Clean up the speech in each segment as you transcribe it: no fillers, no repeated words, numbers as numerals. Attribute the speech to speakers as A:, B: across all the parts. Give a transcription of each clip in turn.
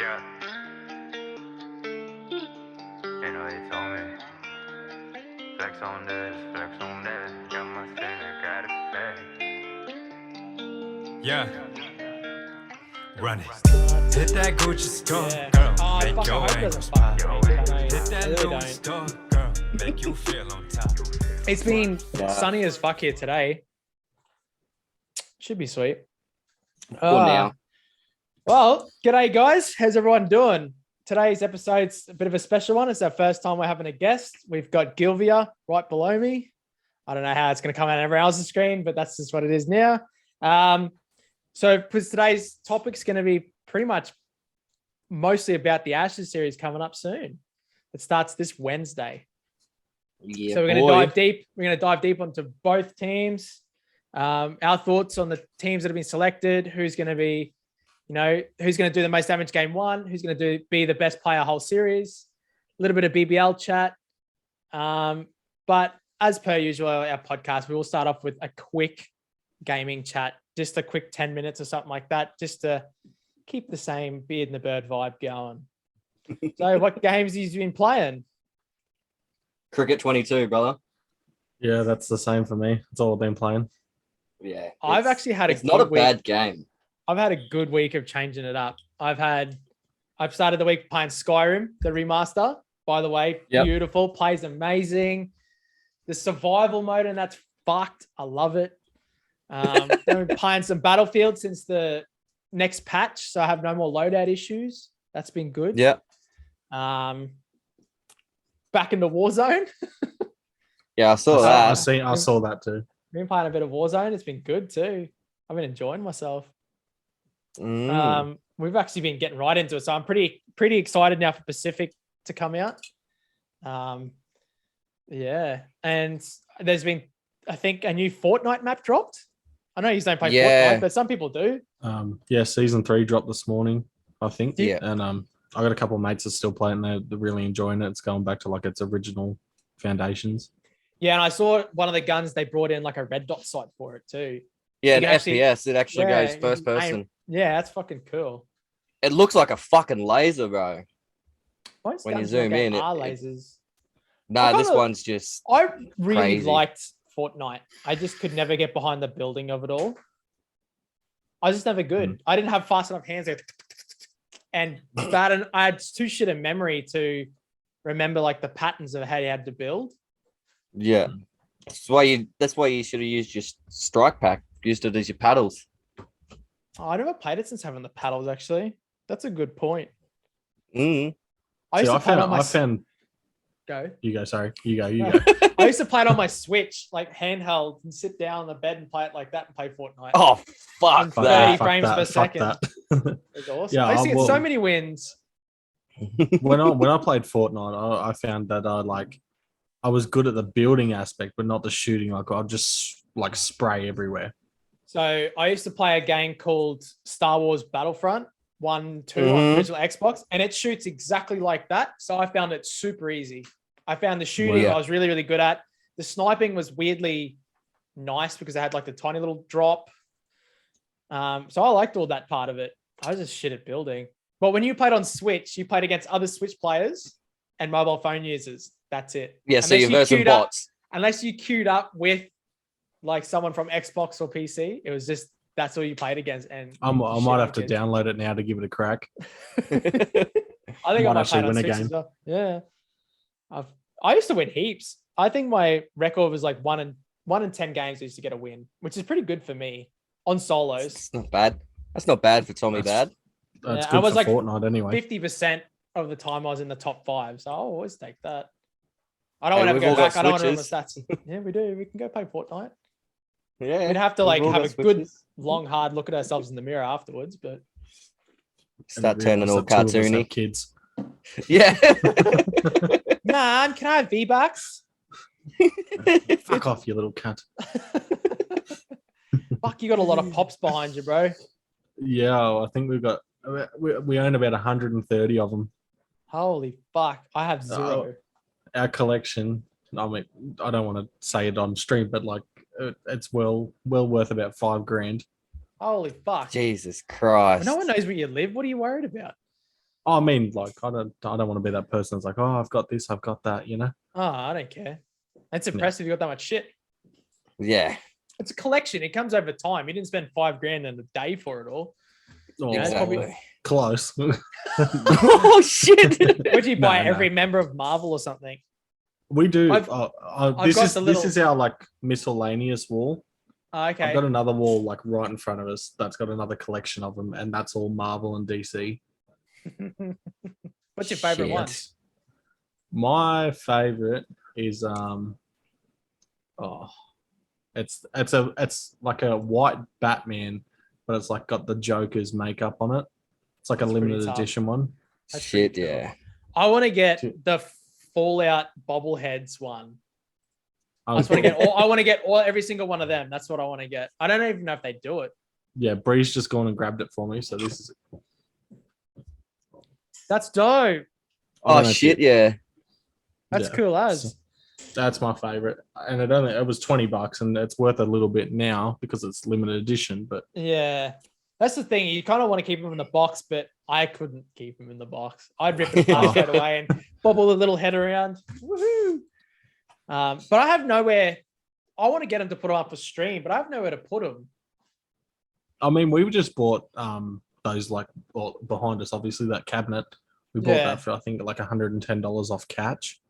A: Yeah. You know they told me. Flex on this, flex on that. Got my center, got it back. Yeah. Run it. Hit that Gucci store, girl. Make
B: Fuck,
A: your
B: I hope it
A: ankles
B: doesn't
A: pop.
B: fuck me.
A: Hit that
B: I really
A: Louis
B: don't.
A: store, girl. Make you feel on top.
B: It's been sunny as fuck here today. Should be sweet.
C: Cool now.
B: Well, g'day guys. How's everyone doing? Today's episode's a bit of a special one. It's our first time we're having a guest. We've got Gilvearr right below me. I don't know how it's going to come out on everyone else's screen, but that's just what it is now. So because today's topic's going to be pretty much mostly about the Ashes series coming up soon. It starts this Wednesday.
C: Yeah,
B: So we're going to dive deep. We're going to dive deep onto both teams. Our thoughts on the teams that have been selected, who's going to be, who's going to do the most damage game one, who's going to be the best player whole series, a little bit of BBL chat. But as per usual, our podcast, we will start off with a quick gaming chat, just a quick 10 minutes or something like that, just to keep the same beard and the bird vibe going. So what games have you been playing?
C: Cricket 22, brother.
D: Yeah, that's the same for me. That's all I've been playing.
C: Yeah.
B: I've actually had
C: It's not a bad game.
B: I've had a good week of changing it up. I've started the week playing Skyrim, the remaster. By the way, Beautiful, plays amazing. The survival mode and that's fucked. I love it. Then we're playing some Battlefield since the next patch, so I have no more loadout issues. That's been good.
C: Yeah.
B: Back into Warzone.
C: Yeah, I saw that.
D: I saw that too.
B: Been playing a bit of Warzone. It's been good too. I've been enjoying myself. We've actually been getting right into it, so I'm pretty excited now for Pacific to come out. Yeah, and there's been, I think, a new Fortnite map dropped. I know you don't play Fortnite, but some people do.
D: Season 3 dropped this morning, I think.
C: Yeah.
D: And I got a couple of mates that still play it and they're really enjoying it. It's going back to like its original foundations.
B: Yeah, and I saw one of the guns they brought in like a red dot sight for it too.
C: Yeah, an FPS. It actually goes first person.
B: Yeah, that's fucking cool.
C: It looks like a fucking laser, bro.
B: Most
C: When you
B: guns
C: zoom
B: like
C: in,
B: are lasers.
C: No, this one's just
B: I really
C: crazy.
B: liked Fortnite. I just could never get behind the building of it all. I was just never good. I didn't have fast enough hands. And I had too shit a memory to remember like the patterns of how you had to build.
C: Yeah. That's why you should have used your strike pack. Used it as your paddles.
B: Oh, I never played it since having the paddles, actually. That's a good point.
C: Mm.
B: I
D: found
B: Go.
D: You go, sorry. You go.
B: I used to play it on my Switch, like handheld, and sit down on the bed and play it like that and play Fortnite.
C: Oh, fuck
B: On
C: that.
B: 30 frames per second.
D: That.
B: It was awesome.
D: Yeah,
B: I used to get so many wins.
D: when I played Fortnite, I found that I was good at the building aspect, but not the shooting. Like I'd just like spray everywhere.
B: So I used to play a game called Star Wars Battlefront 1, 2 on the original Xbox, and it shoots exactly like that. So I found it super easy. I found the shooting I was really, really good at. The sniping was weirdly nice because I had like the tiny little drop. So I liked all that part of it. I was just shit at building. But when you played on Switch, you played against other Switch players and mobile phone users. That's it.
C: Yeah, so you're versus bots.
B: Unless you queued up with like someone from Xbox or PC, it was just that's all you played against. And
D: I might have to download it now to give it a crack.
B: I think I might
D: actually win a
B: Switch
D: game.
B: as well. Yeah, I used to win heaps. I think my record was like 1 in 10 games I used to get a win, which is pretty good for me on solos.
C: It's not bad. That's not bad for Tommy Bad.
D: That's
B: I
D: good
B: was
D: for
B: like
D: Fortnite anyway.
B: 50% of the time I was in the top 5, so I'll always take that. I don't want to
C: we've
B: go
C: all got
B: back. I don't want to run the
C: Switches.
B: stats. Yeah, we do. We can go play Fortnite.
C: Yeah.
B: We'd have to
C: we've all
B: have
C: got
B: a good,
C: Switches.
B: long, hard look at ourselves in the mirror afterwards. But
C: Start turning all cartoony.
D: Kids.
C: Yeah.
B: man, can I have V-Bucks?
D: Fuck off, you little cunt.
B: Fuck, you got a lot of pops behind you, bro.
D: Yeah, I think we own about 130 of them.
B: Holy fuck, I have 0.
D: Our collection, I mean, I don't want to say it on stream, but like it's well worth about $5,000.
B: Holy fuck.
C: Jesus Christ.
B: No one knows where you live. What are you worried about?
D: I mean, like, I don't want to be that person that's like, oh, I've got this, I've got that, you know?
B: Oh, I don't care. It's impressive you got that much shit.
C: Yeah,
B: It's a collection. It comes over time. You didn't spend $5,000 in a day for it all.
D: Oh,
B: Yeah, it's
C: exactly.
B: probably-
D: close.
C: Oh shit!
B: Would you buy
D: No.
B: every member of Marvel or something?
D: We do.
B: I've
D: This
B: got
D: is
B: the little-
D: this is our like miscellaneous wall.
B: Oh, okay.
D: I've got another wall like right in front of us that's got another collection of them, and that's all Marvel and DC.
B: What's your favorite one?
C: Shit.
D: My favorite is it's like a white Batman, but it's like got the Joker's makeup on it. It's like
B: That's
D: a
B: pretty
D: limited
B: tough.
D: edition one.
B: That's
C: Shit,
B: pretty cool.
C: yeah.
B: I want to get
D: Shit.
B: the Fallout bobbleheads one. I
D: Um,
B: just want to get all. I want to get every single one of them. That's what I want to get. I don't even know if they do it.
D: yeah, Bree's just gone and grabbed it for me. So this is
B: That's dope.
C: Oh shit, yeah.
B: That's
D: Yeah.
B: cool as.
D: That's my favorite, and it was $20, and it's worth a little bit now because it's limited edition. But
B: Yeah. That's the thing. You kind of want to keep them in the box, but I couldn't keep them in the box. I'd rip it apart straight away and bobble the little head around. Woohoo! But I have nowhere. I want to get them to put them up for stream, but I have nowhere to put them.
D: I mean, we just bought those like behind us, obviously that cabinet. We bought
B: Yeah.
D: that for I think like $110 off Catch.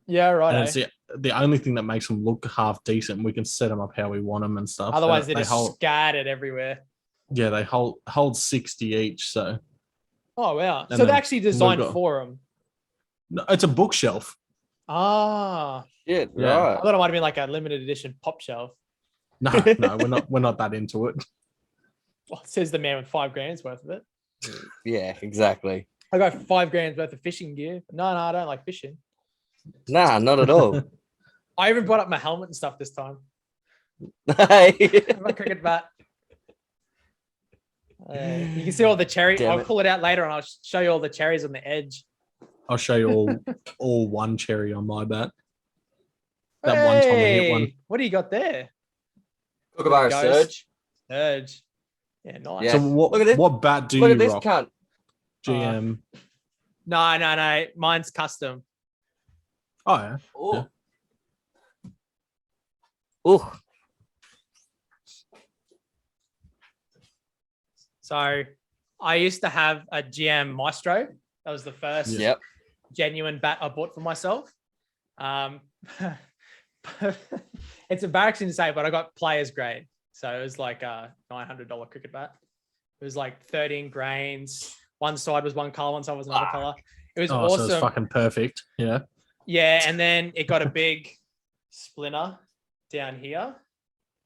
B: Yeah, right.
D: And it's the only thing that makes them look half decent. We can set them up how we want them and stuff.
B: Otherwise, they're
D: they
B: just
D: hold,
B: scattered everywhere.
D: yeah, they hold 60 each. So
B: Oh, wow.
D: And
B: So they're
D: then
B: actually designed
D: got-
B: for them.
D: no, it's a bookshelf.
B: Ah.
C: Shit,
D: Yeah.
B: I
C: right.
B: thought it might have been like a limited edition pop shelf.
D: No, we're not that into it.
B: Well, says the man with $5,000 worth of it.
C: Yeah, exactly.
B: I got $5,000 worth of fishing gear. No, I don't like fishing.
C: Nah, not at all.
B: I even brought up my helmet and stuff this time.
C: Hey.
B: My cricket bat. You can see all the cherry.
C: Damn
B: I'll
C: it.
B: pull it out later and I'll show you all the cherries on the edge.
D: I'll show you all one cherry on my bat. That one time I hit one.
B: Hey, what do you got there?
C: Kookaburra
B: Ghost.
C: Surge.
B: Surge. Yeah, nice.
C: Yeah.
D: So what?
C: Look at this.
D: What bat do
C: Look
D: you
C: at this
D: rock?
C: cunt.
D: GM.
B: No. Mine's custom.
D: Oh yeah.
C: Ooh. Ooh.
B: So I used to have a GM Maestro. That was the first
C: Yep.
B: genuine bat I bought for myself. It's embarrassing to say, but I got player's grade. So it was like a $900 cricket bat. It was like 13 grains. One side was one color, one side was another color. It was
D: Oh,
B: awesome.
D: so it's fucking perfect. Yeah.
B: Yeah, and then it got a big splinter down here.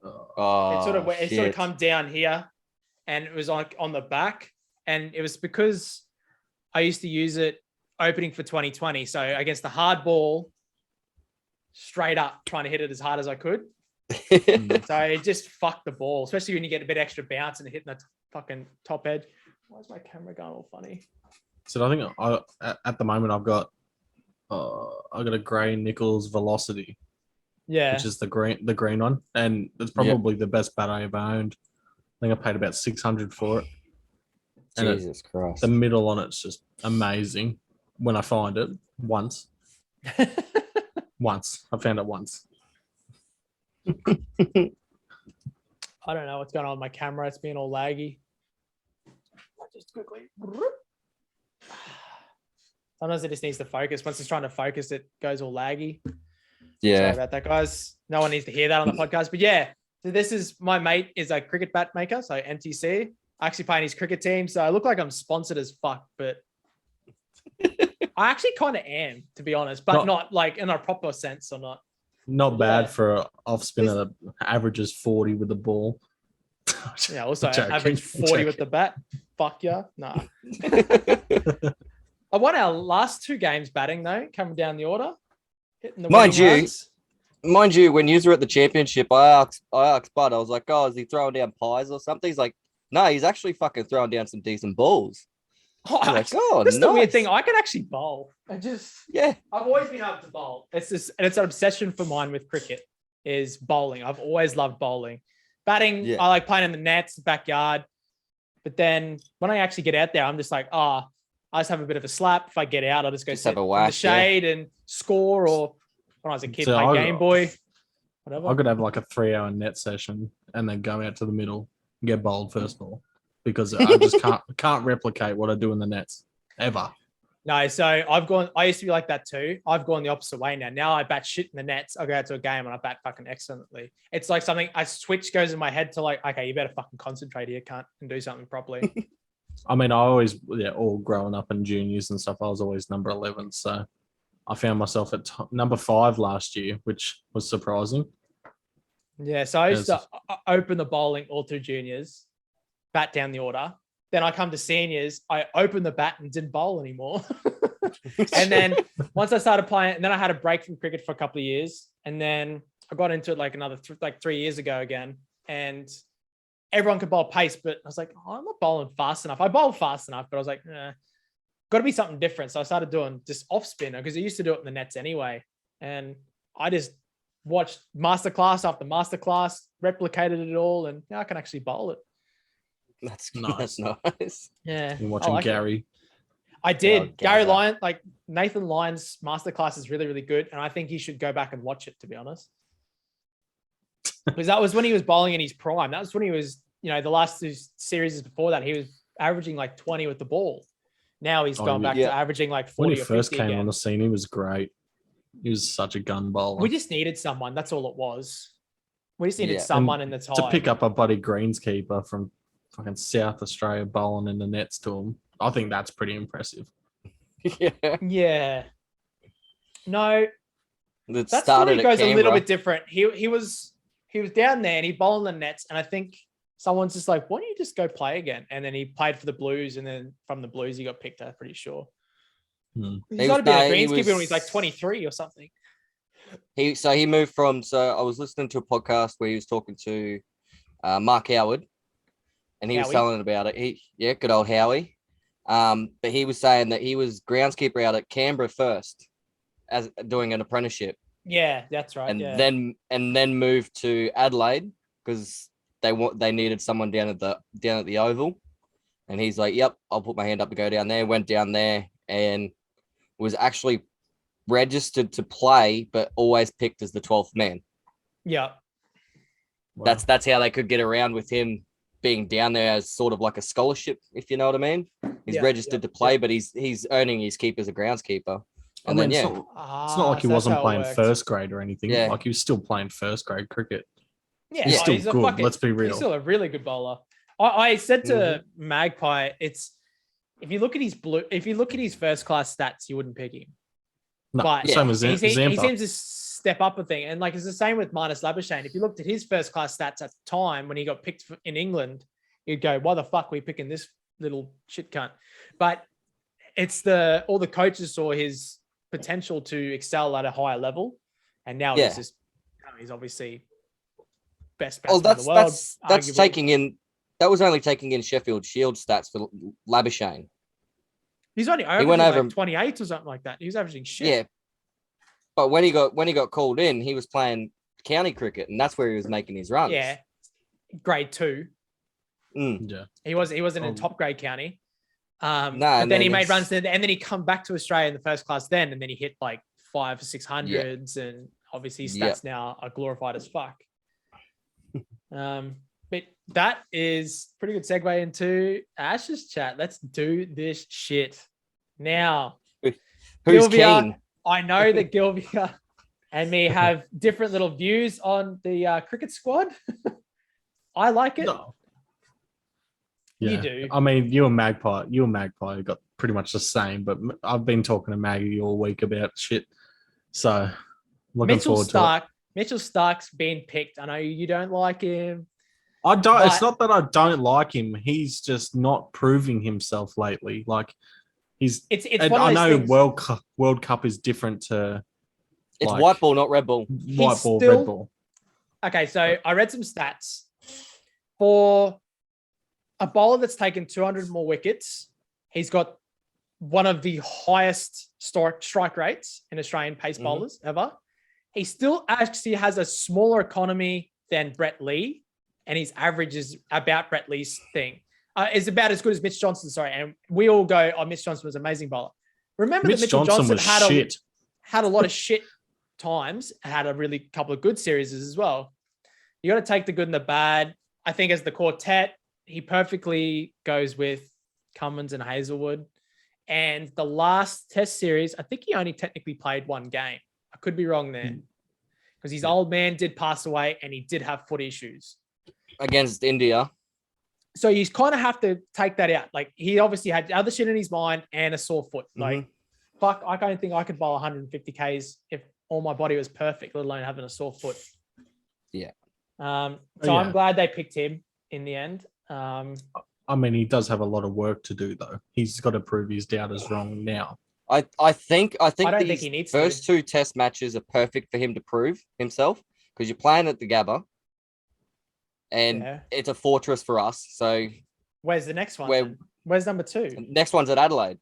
C: Oh,
B: It sort of
C: shit.
B: come down here, and it was on the back, and it was because I used to use it opening for 2020. So against the hard ball, straight up trying to hit it as hard as I could. So it just fucked the ball, especially when you get a bit extra bounce and hitting the fucking top edge. Why is my camera going all funny?
D: So I think at the moment I've got a Gray Nichols Velocity,
B: Yeah.
D: which is the green one, and it's probably the best bat I ever owned. I think I paid about 600 for it. And
C: Jesus Christ.
D: the middle on it's just amazing. When I find it once, I found it once.
B: I don't know what's going on with my camera. It's being all laggy. Just quickly. Sometimes it just needs to focus. Once it's trying to focus, it goes all laggy. Sorry
C: Yeah.
B: about that, guys. No one needs to hear that on the podcast. But yeah, so this is my mate is a cricket bat maker, so MTC. I actually play in his cricket team, so I look like I'm sponsored as fuck, but I actually kind of am, to be honest, but not like in a proper sense or not.
D: Not bad
B: Yeah.
D: for an off spinner that averages 40 with the ball.
B: Yeah, also
D: Joking,
B: average 40
D: joking.
B: with the bat. Fuck yeah. Nah. I won our last two games batting though, coming down the order. Hitting the
C: Mind
B: winning
C: you,
B: runs.
C: Mind you, when you were at the championship, I asked Bud, I was like, oh, is he throwing down pies or something? He's like, no, he's actually fucking throwing down some decent balls.
B: Oh,
C: I'm like, oh,
B: that's the weird
C: nice.
B: thing. I can actually bowl.
C: Yeah.
B: I've always been able to bowl. It's an obsession for mine with cricket is bowling. I've always loved bowling. Batting,
C: Yeah.
B: I like playing in the nets, backyard. But then when I actually get out there, I'm just like, I I just have a bit of a slap. If I get out, I'll just go
C: Just
B: sit
C: have a
B: in the
C: whack,
B: shade and score. Or when I was a kid,
D: So
B: play Game Boy, whatever.
D: I could have like a 3-hour net session and then go out to the middle and get bowled first ball because I just can't replicate what I do in the nets ever.
B: No, so I used to be like that too. I've gone the opposite way now. Now I bat shit in the nets. I go out to a game and I bat fucking excellently. It's like something, a switch goes in my head to like, okay, you better fucking concentrate here, cunt, and do something properly.
D: I mean, I always, all growing up in juniors and stuff, I was always number 11. So I found myself at number 5 last year, which was surprising.
B: Yeah, so I used to open the bowling all through juniors, bat down the order. Then I come to seniors, I opened the bat and didn't bowl anymore. And then once I started playing, and then I had a break from cricket for a couple of years. And then I got into it like another 3 years ago again. And everyone could bowl pace, but I was like, oh, I'm not bowling fast enough. I bowl fast enough, but I was like, got to be something different. So I started doing just off spinner because I used to do it in the nets anyway. And I just watched masterclass after masterclass, replicated it all, and now I can actually bowl it.
C: That's
D: Nice.
C: nice.
B: Yeah.
D: You're watching
B: like
D: Gary.
B: it. I did.
C: Oh,
B: Gary
C: Gilvearr.
B: Lyon, like Nathan Lyon's masterclass is really, really good. And I think he should go back and watch it, to be honest. Because that was when he was bowling in his prime. That was when he was, the last 2 series before that, he was averaging like 20 with the ball. Now he's gone back to averaging like 40
D: When he
B: or
D: first
B: 50
D: came
B: again.
D: on the scene, he was great. He was such a gun bowler.
B: We just needed someone. That's all it was. We just needed
C: Yeah.
B: someone in the time.
D: To pick up a buddy greenskeeper from fucking South Australia bowling in the nets to him, I think that's pretty impressive.
C: Yeah.
B: Yeah. No,
C: That
B: that
C: started
B: story
C: at
B: goes a little
C: Canberra.
B: bit different. He was down there and he bowled in the nets, and I think someone's just like, why don't you just go play again? And then he played for the Blues, and then from the Blues he got picked, I'm pretty sure. He's got to be a greenskeeper when he's like 23 or something.
C: He moved from. So I was listening to a podcast where he was talking to Mark Howard, and he was
B: Howie?
C: telling about it. Good old Howie. But he was saying that he was groundskeeper out at Canberra first, as doing an apprenticeship,
B: Yeah, that's right.
C: and
B: yeah.
C: then moved to Adelaide because they needed someone down at the Oval, and he's like, "Yep, I'll put my hand up to go down there." Went down there and was actually registered to play, but always picked as the 12th man.
B: Yeah.
D: Wow.
C: That's how they could get around with him being down there as sort of like a scholarship, if you know what I mean. He's registered to play, but he's earning his keep as a groundskeeper. And
D: I mean,
C: then
D: it's not like he wasn't playing first grade or anything.
C: Yeah.
D: Like he was still playing first grade cricket.
B: Yeah,
D: He's still
B: a
D: good. Let's be real.
B: He's still a really good bowler. I said to Magpie, if you look at his first class stats, you wouldn't pick him.
D: No,
B: But
D: same as
B: he
D: Zampa.
B: seems to step up a thing. And like it's the same with Marnus Labuschagne. If you looked at his first class stats at the time when he got picked in England, you'd go, why the fuck are we picking this little shit cunt? But it's all the coaches saw his potential to excel at a higher level. And now he's obviously best batsman in the world.
C: That's
B: arguably.
C: taking in. That was only taking in Sheffield Shield stats for Labuschagne.
B: He's only
C: He went
B: averaging
C: over
B: like 28 or something like that. He was averaging shit.
C: Yeah, but when he got called in, he was playing county cricket, and that's where he was making his runs.
B: Yeah. Grade 2.
D: Yeah.
B: He wasn't in top grade county. But
C: and
B: then he made runs there, and then he come back to Australia in the first class then, and then he hit like 5 or 600s, and obviously his stats now are glorified as fuck. But that is pretty good segue into Ash's chat. Let's do this shit now.
C: Who's
B: Gilvearr,
C: keen?
B: I know that Gilvearr and me have different little views on the cricket squad. I like it.
D: No.
B: You
D: Yeah.
B: do.
D: I mean, you and Magpie got pretty much the same, but I've been talking to Maggie all week about shit. So looking forward to it.
B: Mitchell Stark's been picked. I know you don't like him.
D: I don't.
B: But-
D: It's not that I don't like him. He's just not proving himself lately. Like he's.
B: It's
D: and
B: one of
D: I
B: those
D: know
B: things.
D: World Cup is different to
C: It's
D: like-
C: white ball, not red ball.
D: white ball,
B: still-
D: red ball.
B: Okay, so I read some stats for a bowler that's taken 200 more wickets. He's got one of the highest strike rates in Australian pace bowlers ever. He still actually has a smaller economy than Brett Lee, and his average is about Brett Lee's thing. is about as good as Mitch Johnson. Sorry, and we all go, "Oh, Mitch Johnson was an amazing bowler." Remember that
D: Mitch
B: Mitchell
D: Johnson
B: Johnson
D: was shit.
B: had a lot of shit times, had a really couple of good series as well. You got to take the good and the bad. I think as the quartet, he perfectly goes with Cummins and Hazelwood. And the last test series, I think he only technically played one game. I could be wrong there because his old man did pass away and he did have foot issues
C: against India.
B: So you kind of have to take that out. Like he obviously had other shit in his mind and a sore foot. Like, fuck, I don't think I could bowl 150 Ks if all my body was perfect, let alone having a sore foot.
C: Yeah.
B: I'm glad they picked him in the end.
D: I mean, he does have a lot of work to do, though. He's got to prove his doubters wrong now.
C: I think
B: don't think
C: these
B: he needs
C: first two test matches are perfect for him to prove himself because you're playing at the Gabba. And it's a fortress for us. So
B: where's the next one? Where's number 2?
C: Next one's at Adelaide.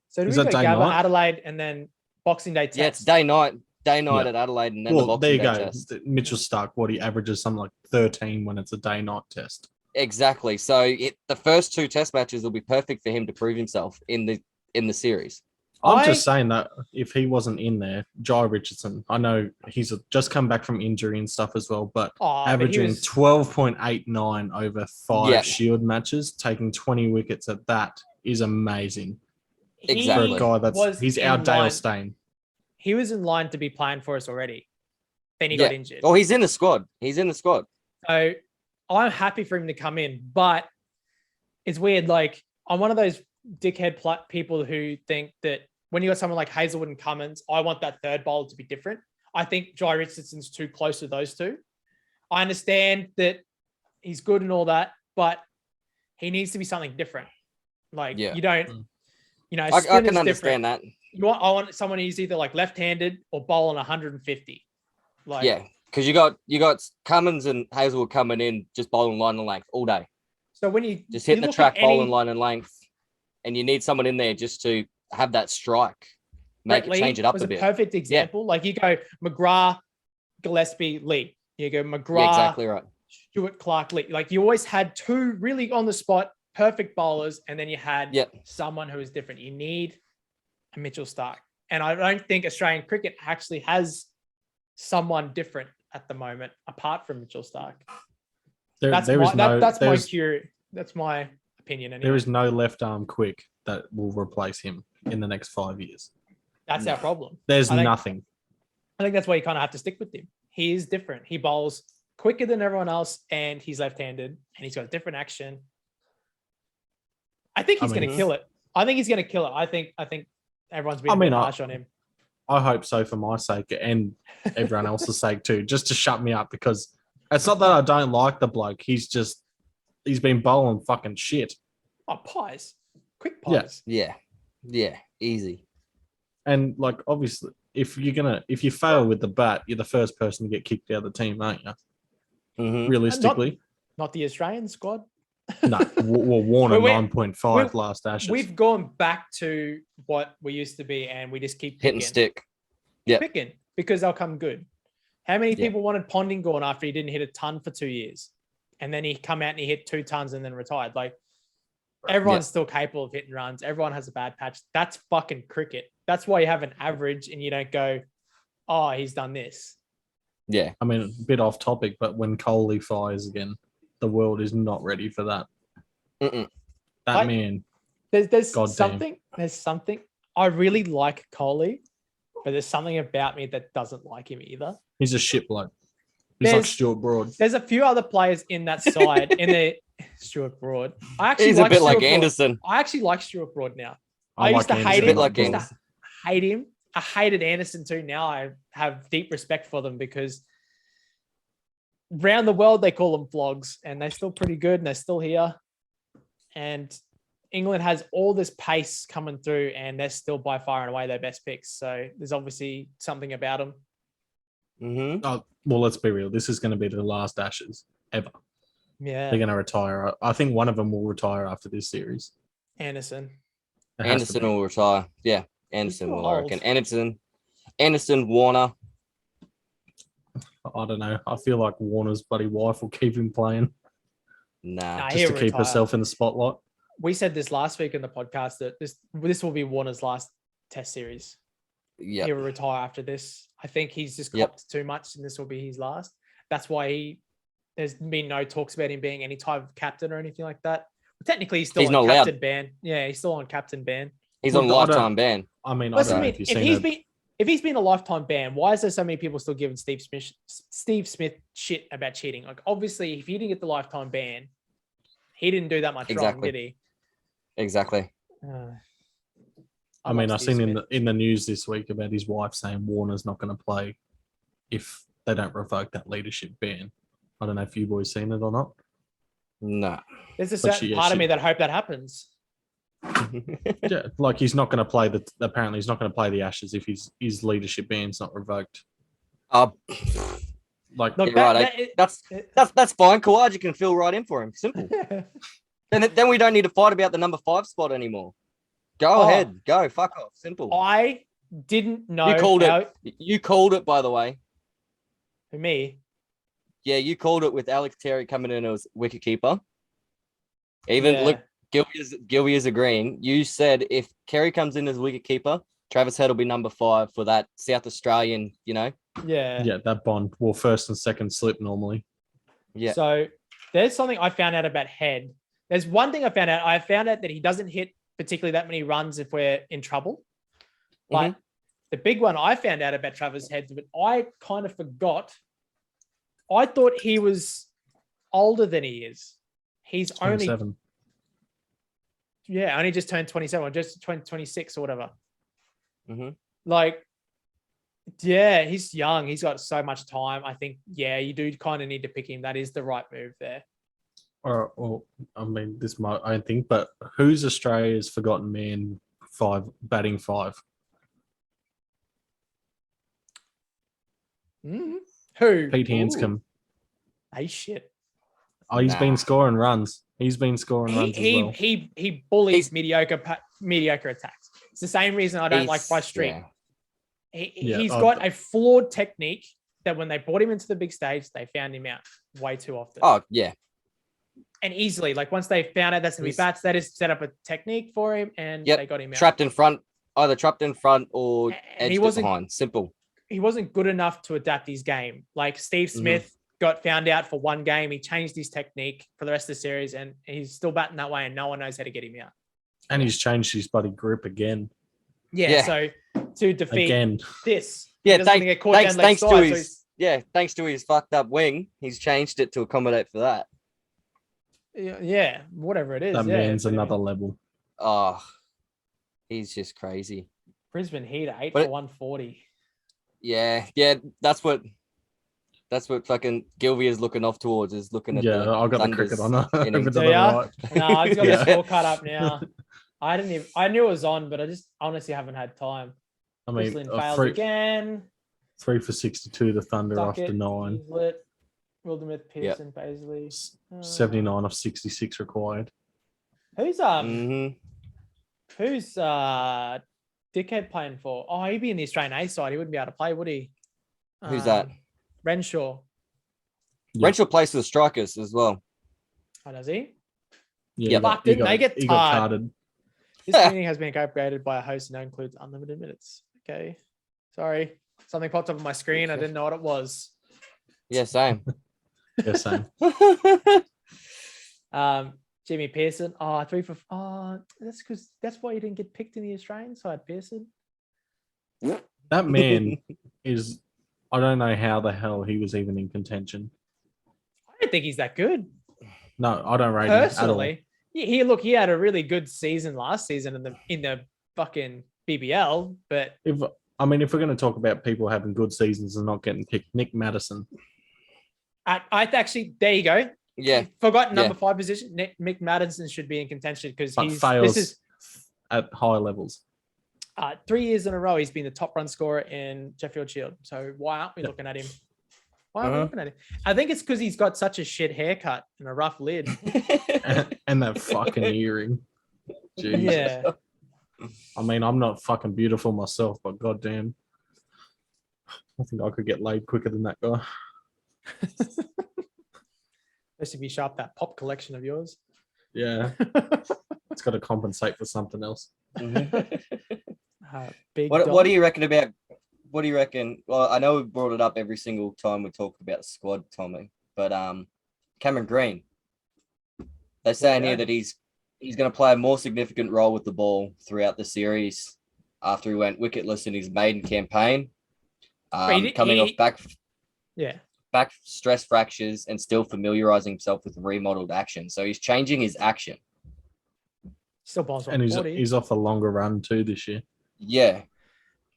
B: So do we go Gabba, Adelaide, and then Boxing Day test?
C: Yeah, it's day night at Adelaide, and then the Boxing Day test.
D: Mitchell Stark, he averages something like 13 when it's a day night test.
C: Exactly. So the first 2 test matches will be perfect for him to prove himself in the series.
D: I'm just saying that if he wasn't in there, Jai Richardson, I know he's just come back from injury and stuff as well, but averaging 12.89 over 5 Shield matches, taking 20 wickets at that is amazing.
C: Exactly.
D: For a guy he's our Dale Steyn.
B: He was in line to be playing for us already. Then he got injured.
C: Oh, he's in the squad.
B: So I'm happy for him to come in, but it's weird. Like, I'm one of those dickhead people who think that when you got someone like Hazelwood and Cummins, I want that third bowler to be different. I think Jai Richardson's too close to those two. I understand that he's good and all that, but he needs to be something different. Like, you don't,
C: I can understand that.
B: I want someone who's either like left-handed or bowling 150. Like,
C: because you got Cummins and Hazelwood coming in just bowling line and length all day.
B: So when you
C: just hitting the track, bowling line and length, and you need someone in there just to have that strike, change it up a bit.
B: Perfect example. Like you go McGrath, Gillespie, Lee. You go McGrath,
C: exactly right.
B: Stuart, Clark, Lee. Like you always had 2 really on the spot, perfect bowlers, and then you had someone who was different. You need a Mitchell Stark, and I don't think Australian cricket actually has someone different at the moment apart from Mitchell Stark. That's my opinion. Anyway.
D: There is no left arm quick that will replace him in the next 5 years.
B: That's our problem.
D: There's nothing.
B: I think that's why you kind of have to stick with him. He is different. He bowls quicker than everyone else, and he's left-handed, and he's got a different action. I think he's going to kill it. I think everyone's been harsh on him.
D: I hope so for my sake and everyone else's sake too, just to shut me up, because it's not that I don't like the bloke. He's been bowling fucking shit.
B: Oh, pies. Quick pies.
C: Yeah, easy.
D: And like, obviously, if you fail with the bat, you're the first person to get kicked out of the team, aren't you?
C: Mm-hmm.
D: Realistically.
B: Not the Australian squad.
D: No, Warner 9.5 last Ashes.
B: We've gone back to what we used to be, and we just keep
C: hitting stick. Yeah,
B: picking because they'll come good. How many people wanted Ponding gone after he didn't hit a ton for 2 years, and then he come out and he hit 2 tons and then retired? Like, everyone's still capable of hitting runs. Everyone has a bad patch. That's fucking cricket. That's why you have an average and you don't go, oh, he's done this.
C: Yeah,
D: I mean, a bit off topic, but when Kohli fires again, the world is not ready for that. Man.
B: There's something. There's something. I really like Kohli, but there's something about me that doesn't like him either.
D: He's a shit bloke. He's like Stuart Broad.
B: There's a few other players in that side. Stuart Broad.
C: He's a bit like Anderson.
B: I actually like Stuart Broad now.
D: I
B: used to hate him. Hate him. I hated Anderson too. Now I have deep respect for them because around the world they call them flogs, and they're still pretty good, and they're still here. And England has all this pace coming through, and they're still by far and away their best picks. So there's obviously something about them.
C: Mm-hmm.
D: Oh, well, let's be real. This is going to be the last Ashes ever.
B: Yeah,
D: they're going to retire. I think one of them will retire after this series.
B: Anderson
C: will retire. Yeah, Anderson will. I reckon. Anderson, Warner.
D: I don't know. I feel like Warner's bloody wife will keep him playing.
C: Nah.
D: Just to keep herself in the spotlight.
B: We said this last week in the podcast that this will be Warner's last Test series.
C: Yeah.
B: He will retire after this. I think he's just copped too much, and this will be his last. That's why there's been no talks about him being any type of captain or anything like that. Technically, he's
C: He's
B: on
C: not
B: captain
C: allowed.
B: ban. Yeah, he's still on captain ban.
C: He's on lifetime ban.
D: I mean, I
B: Listen,
D: don't know
B: if he's been a lifetime ban, why is there so many people still giving Steve Smith shit about cheating? Like, obviously, if he didn't get the lifetime ban, he didn't do that much wrong, did he?
C: Exactly.
D: I mean, I've seen in the news this week about his wife saying Warner's not going to play if they don't revoke that leadership ban. I don't know if you boys seen it or not.
C: No.
B: There's a certain part of me that hope that happens.
D: Yeah, like he's not going to play apparently he's not going to play the Ashes if his leadership ban's not revoked.
C: Like, look, that's fine. Kawaja can fill right in for him. Simple. then we don't need to fight about the number 5 spot anymore. Go ahead. Go. Fuck off. Simple.
B: I didn't know.
C: You called it, by the way.
B: For me?
C: Yeah, you called it with Alex Terry coming in as wicketkeeper. Look, Gilvearr's agreeing. You said if Kerry comes in as wicketkeeper, Travis Head will be number 5 for that South Australian,
B: Yeah.
D: Yeah, that bond. Well, first and second slip normally.
C: Yeah.
B: So there's something I found out about Head. There's one thing I found out. I found out that he doesn't hit particularly that many runs if we're in trouble. But the big one I found out about Travis Head, but I kind of forgot. I thought he was older than he is. He's
D: 27.
B: only just turned 27 or just 26 or whatever.
C: Mm-hmm.
B: He's young. He's got so much time. I think, you do kind of need to pick him. That is the right move there.
D: Or I mean, this might I think, but who's Australia's forgotten man batting 5?
B: Who?
D: Pete Hanscom.
B: Hey, shit.
D: Oh, he's been scoring runs. He's been scoring runs as well.
B: He bullies mediocre attacks. It's the same reason I don't like Bryce Street.
D: Yeah.
B: He's got a flawed technique that when they brought him into the big stage, they found him out way too often.
C: Oh, yeah.
B: And easily, like once they found out that's going to be bats, they just set up a technique for him and they got him out.
C: Either trapped in front or edged behind. Simple.
B: He wasn't good enough to adapt his game. Like Steve Smith got found out for one game. He changed his technique for the rest of the series and he's still batting that way and no one knows how to get him out.
D: And he's changed his bloody grip again.
B: Yeah. So to defeat this.
C: Yeah, thanks to his fucked up wing, he's changed it to accommodate for that.
B: Yeah, whatever it is.
D: That man's another level.
C: Oh, he's just crazy.
B: Brisbane Heat 8 for 140.
C: Yeah, that's what fucking Gilvearr is looking off towards. Is looking at
D: I got the cricket on.
B: No, I've got the score cut up now. I knew it was on, but I just honestly haven't had time.
D: I mean,
B: fails again.
D: 3 for 62. The Thunder after 9.
B: Wildermuth, Pearson, Paisley.
D: 79 of 66 required.
B: Who's Dickhead playing for? Oh, he'd be in the Australian A side. He wouldn't be able to play, would he?
C: Who's that?
B: Renshaw.
C: Yeah. Renshaw plays for the Strikers as well.
B: Oh, does he?
D: Yeah.
B: Fuck, didn't they get
D: he got carded.
B: This meeting has been upgraded by a host and now includes unlimited minutes. Okay. Sorry. Something popped up on my screen. I didn't know what it was.
C: Yeah, same.
D: Yeah, same.
B: Jimmy Pearson. 3 for. That's because that's why you didn't get picked in the Australian side, Pearson.
D: That man is. I don't know how the hell he was even in contention.
B: I don't think he's that good.
D: No, I don't rate him at all.
B: He had a really good season last season in the fucking BBL, but
D: if we're going to talk about people having good seasons and not getting picked, Nick Madison.
B: I actually, there you go.
C: Yeah.
B: Forgotten number 5 position. Nick Madison should be in contention because
D: fails at high levels.
B: 3 years in a row, he's been the top run scorer in Sheffield Shield. So why aren't we looking at him? I think it's because he's got such a shit haircut and a rough lid.
D: and that fucking earring. Jesus.
B: Yeah.
D: I mean, I'm not fucking beautiful myself, but goddamn, I think I could get laid quicker than that guy.
B: Especially if you show up that pop collection of yours.
D: Yeah. It's got to compensate for something else.
B: Big
C: What do you reckon about? What do you reckon? Well, I know we brought it up every single time we talk about the squad, Tommy. But Cameron Green, they're saying here that he's going to play a more significant role with the ball throughout the series after he went wicketless in his maiden campaign, coming off back stress fractures and still familiarizing himself with remodeled action. So he's changing his action.
B: Still balls
D: and he's off a longer run too this year.
C: Yeah.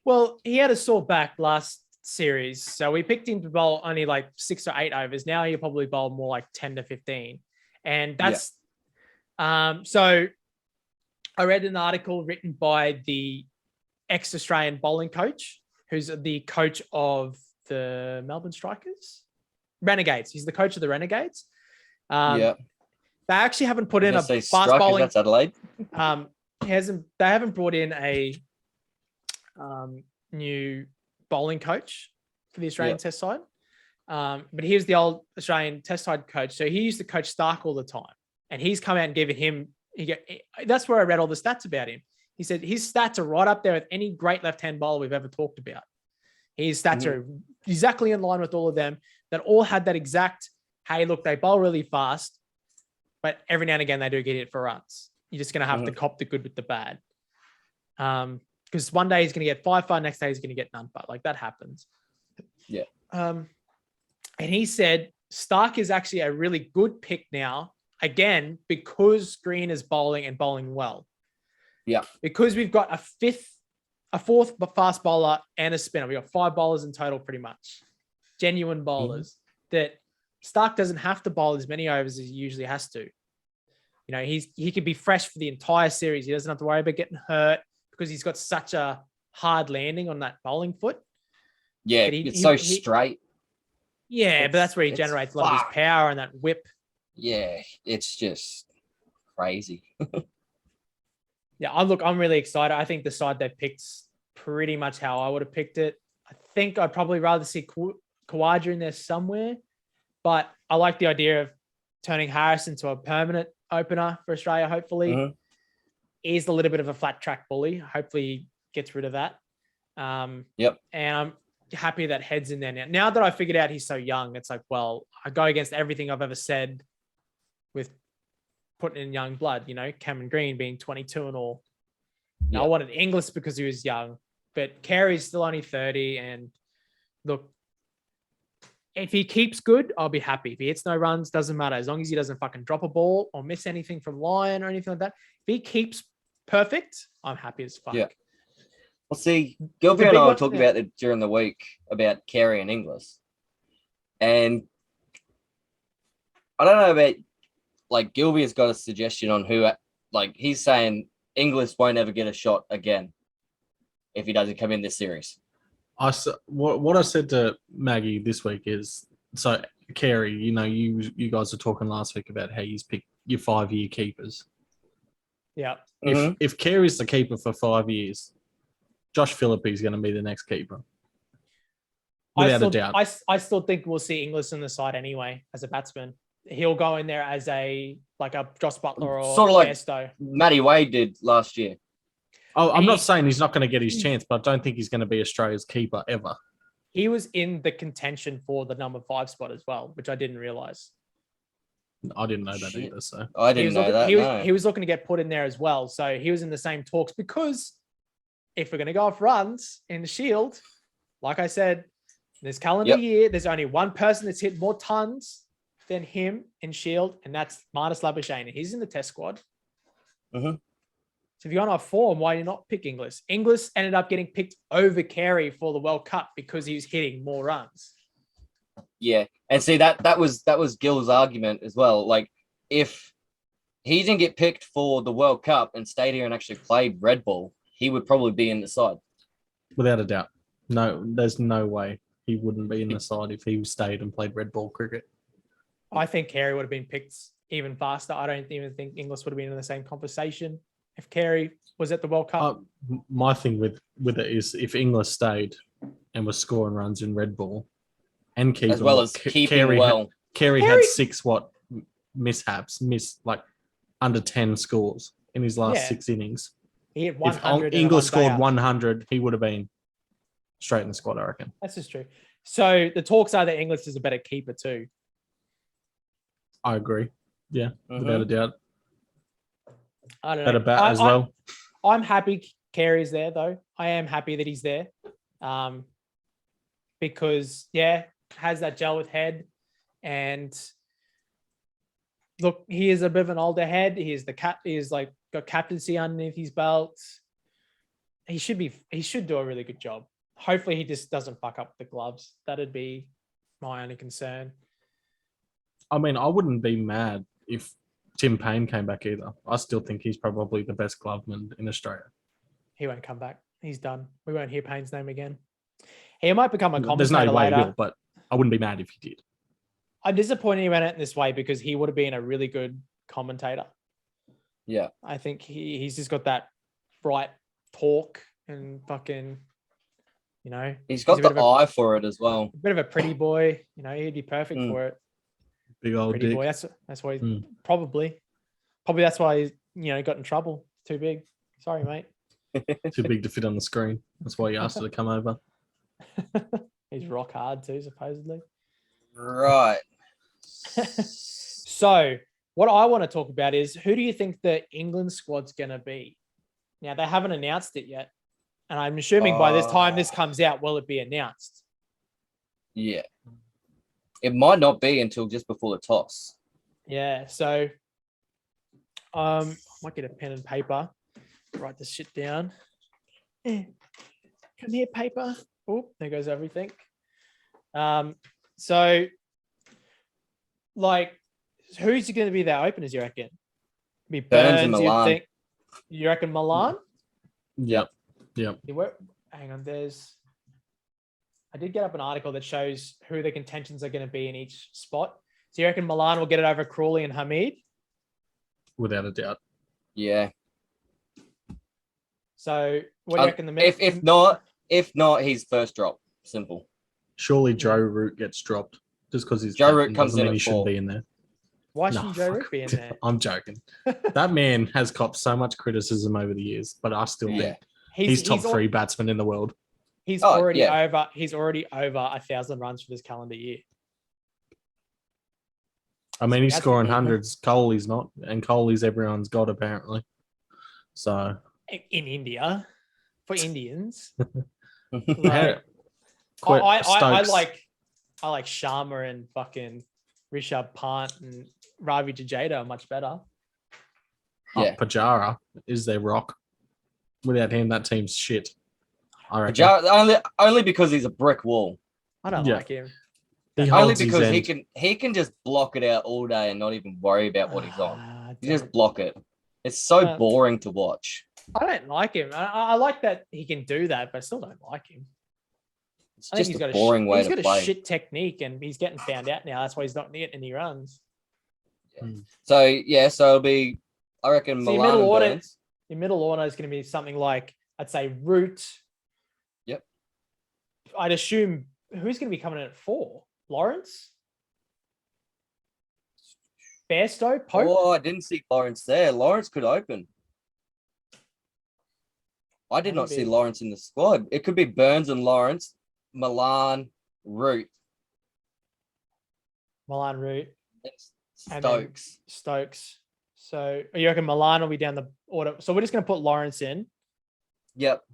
B: Well, he had a sore back last series, so we picked him to bowl only like 6 or 8 overs. Now he'll probably bowl more like 10 to 15. And that's so I read an article written by the ex-Australian bowling coach, who's the coach of the Melbourne Strikers. Renegades. He's the coach of the Renegades. They actually haven't put in a fast Strikers, bowling.
C: That's Adelaide.
B: They haven't brought in a new bowling coach for the Australian Test side. But here's the old Australian Test side coach. So he used to coach Stark all the time, and he's come out and given him. That's where I read all the stats about him. He said his stats are right up there with any great left-hand bowler we've ever talked about. His stats are exactly in line with all of them. That all had that exact. Hey, look, they bowl really fast, but every now and again they do get hit for runs. You're just going to have to cop the good with the bad. Because one day he's going to get 5-5, next day he's going to get none, but like that happens.
C: Yeah.
B: And he said Stark is actually a really good pick now, again, because Green is bowling and bowling well.
C: Yeah.
B: Because we've got a fourth fast bowler and a spinner. We've got 5 bowlers in total, pretty much. Genuine bowlers that Stark doesn't have to bowl as many overs as he usually has to. You know, he could be fresh for the entire series. He doesn't have to worry about getting hurt because he's got such a hard landing on that bowling foot.
C: Yeah, it's so straight.
B: Yeah, but that's where he generates a lot of his power and that whip.
C: Yeah, it's just crazy.
B: Yeah, I'm really excited. I think the side they picked pretty much how I would have picked it. I think I'd probably rather see Khawaja in there somewhere, but I like the idea of turning Harris into a permanent opener for Australia, hopefully. He's a little bit of a flat track bully. Hopefully he gets rid of that. And I'm happy that Head's in there now. Now that I figured out he's so young, it's like, well, I go against everything I've ever said with putting in young blood, you know, Cameron Green being 22 and all. Now, I wanted Inglis because he was young, but Carey's still only 30. And look, if he keeps good, I'll be happy. If he hits no runs, doesn't matter. As long as he doesn't fucking drop a ball or miss anything from line or anything like that. If he keeps perfect, I'm happy as fuck.
C: Yeah. Well, see, Gilvearr and I were talking about it during the week about Carey and Inglis. And I don't know about, like, Gilvearr's got a suggestion on who, like, he's saying Inglis won't ever get a shot again if he doesn't come in this series.
D: What I said to Maggie this week is, so Carey, you know, you guys were talking last week about how he's picked your 5-year keepers.
B: Yeah.
D: If Carey's the keeper for 5 years, Josh Philippe's going to be the next keeper. Without a doubt.
B: I still think we'll see Inglis in the side anyway as a batsman. He'll go in there as a Joss Butler or
C: sort of like
B: Bairstow.
C: Matty Wade did last year.
D: Oh, I'm not saying he's not going to get his chance, but I don't think he's going to be Australia's keeper ever.
B: He was in the contention for the number 5 spot as well, which I didn't realize.
D: I didn't know that either. So
C: I didn't know that.
B: He was looking to get put in there as well. So he was in the same talks because if we're going to go off runs in the Shield, like I said, this calendar year, there's only one person that's hit more tons than him in Shield, and that's Marnus Labuschagne. He's in the Test squad. So if you're going off form, why do you not pick Inglis? Inglis ended up getting picked over Carey for the World Cup because he was hitting more runs.
C: Yeah, and see that was Gil's argument as well. Like, if he didn't get picked for the World Cup and stayed here and actually played red ball, he would probably be in the side.
D: Without a doubt. No, there's no way he wouldn't be in the side if he stayed and played red ball cricket.
B: I think Carey would have been picked even faster. I don't even think Inglis would have been in the same conversation if Carey was at the World Cup.
D: My thing with it is if Inglis stayed and was scoring runs in red ball and keeping
C: as well as keeping
D: Carey
C: well.
D: Carey had 6 mishaps, like under 10 scores in his last 6 innings.
B: He hit
D: If
B: 100.
D: Inglis scored 100, he would have been straight in the squad, I reckon.
B: That's just true. So the talks are that Inglis is a better keeper too.
D: I agree. Yeah, without a doubt.
B: I don't know.
D: Better bat as well.
B: I'm happy Carey's there though. I am happy that he's there. Because has that gel with head, and look, he is a bit of an older head. He is he is like got captaincy underneath his belt. He should do a really good job. Hopefully he just doesn't fuck up the gloves. That'd be my only concern.
D: I mean, I wouldn't be mad if Tim Payne came back either. I still think he's probably the best gloveman in Australia.
B: He won't come back. He's done. We won't hear Payne's name again. He might become a commentator
D: There's no way
B: later.
D: he will, but I wouldn't be mad if he did.
B: I'm disappointed he went out in this way because he would have been a really good commentator.
C: Yeah.
B: I think he's just got that bright talk and fucking,
C: He's got the eye for it as well.
B: A bit of a pretty boy, he'd be perfect for it.
D: Big old
B: pretty
D: dick.
B: boy. That's why he's probably that's why he's, got in trouble. Too big. Sorry, mate.
D: Too big to fit on the screen. That's why he asked her to come over.
B: He's rock hard too, supposedly.
C: Right.
B: So what I want to talk about is, who do you think the England squad's going to be? Now, they haven't announced it yet. And I'm assuming by this time this comes out, will it be announced?
C: Yeah. It might not be until just before the toss.
B: Yeah. So I might get a pen and paper, write this shit down. Come here, paper. Oh, there goes everything. So, like, who's going to be their openers, you reckon? Be
C: Burns and Milan.
B: You reckon Milan?
D: Yep.
B: Hang on, I did get up an article that shows who the contentions are going to be in each spot. So you reckon Milan will get it over Crawley and Hamid?
D: Without a doubt.
C: Yeah.
B: So what do you reckon the mix?
C: If not, he's first drop. Simple.
D: Surely Joe Root gets dropped just because he's
C: Joe Root comes in at
D: he shouldn't
C: 4.
D: be in there.
B: Why shouldn't Joe Root be in there?
D: I'm joking. That man has copped so much criticism over the years, but I still think he's top 3 batsman in the world.
B: He's already over 1,000 runs for this calendar year.
D: I mean, he's scoring hundreds. Kohli's not, and Kohli's everyone's got apparently. So
B: in India, for Indians,
D: I
B: like Sharma and fucking Rishabh Pant and Ravi Jadeda are much better.
D: Yeah, Pujara is their rock. Without him, that team's shit. I reckon.
C: Pujara, only because he's a brick wall.
B: I don't like him.
C: Only because he can just block it out all day and not even worry about what he's on. You just block it. It's so boring to watch.
B: I don't like him. I like that he can do that, but I still don't like him.
C: It's just a boring way to play.
B: He's got a shit technique, and he's getting found out now. That's why he's not getting any runs.
C: Yeah. So it'll be, I reckon,
B: so
C: Milan and Burns.
B: Your middle order is going to be something like, I'd say, Root.
C: Yep.
B: I'd assume who's going to be coming in at 4? Lawrence? Bairstow? Pope?
C: Oh, I didn't see Lawrence there. Lawrence could open. I did not see Lawrence in the squad. It could be Burns and Lawrence, Milan, Root.
B: Milan, Root.
C: Stokes.
B: So you reckon Milan will be down the order? So we're just going to put Lawrence in.
C: Yep.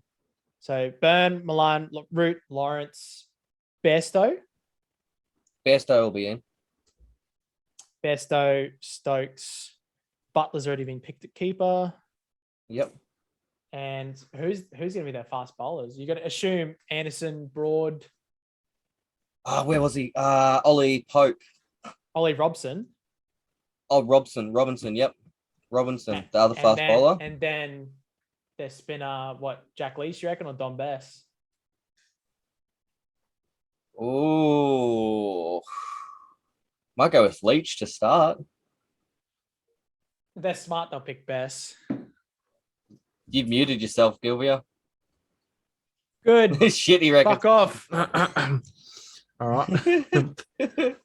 B: So Burn, Milan, Root, Lawrence, Bairstow.
C: Bairstow will be in.
B: Bairstow, Stokes. Butler's already been picked at keeper.
C: Yep.
B: And who's going to be their fast bowlers? You got to assume Anderson, Broad.
C: Where was he? Ollie Pope.
B: Ollie Robson.
C: Oh, Robinson. Yep. Robinson, the other fast bowler.
B: And then their spinner, Jack Leach, you reckon, or Don Bess?
C: Oh, might go with Leach to start.
B: If they're smart, they'll pick Bess.
C: You've muted yourself, Gilvearr.
B: Good.
C: Shit, you reckon?
B: Fuck off.
D: All right.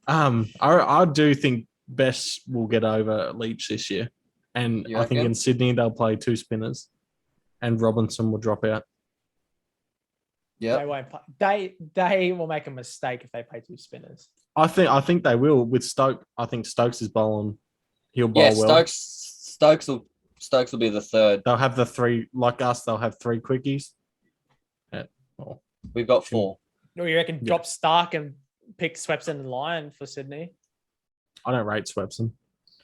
D: I do think Best will get over Leach this year. And
C: You
D: I think
C: reckon?
D: in Sydney, they'll play 2 spinners and Robinson will drop out.
B: They
C: Yeah.
B: won't play. They will make a mistake if they play 2 spinners.
D: I think they will with Stoke. I think Stokes is bowling. He'll bowl
C: Yeah,
D: well.
C: Stokes will be the third.
D: They'll have the 3, like us, they'll have 3 quickies.
C: We've got 4.
B: Or you reckon drop Stark and pick Swepson and Lyon for Sydney?
D: I don't rate Swepson.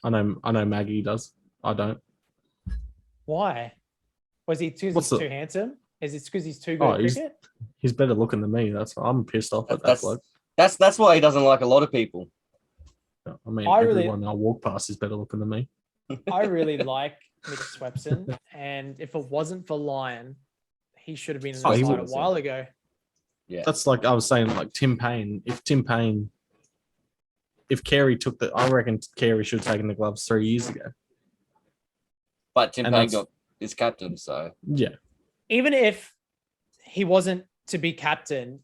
D: I know Maggie does. I don't.
B: Why? Was he too handsome? Is it because he's too good at cricket?
D: He's better looking than me. That's why I'm pissed off at that bloke.
C: That's why he doesn't like a lot of people.
D: I mean, everyone I walk past is better looking than me.
B: I really like Mitch Swepson, and if it wasn't for Lyon, he should have been in the side a while ago.
C: Yeah,
D: that's like I was saying, like Tim Payne. If Carey I reckon Carey should have taken the gloves 3 years ago.
C: But Tim Payne got his captain, so
D: yeah.
B: Even if he wasn't to be captain,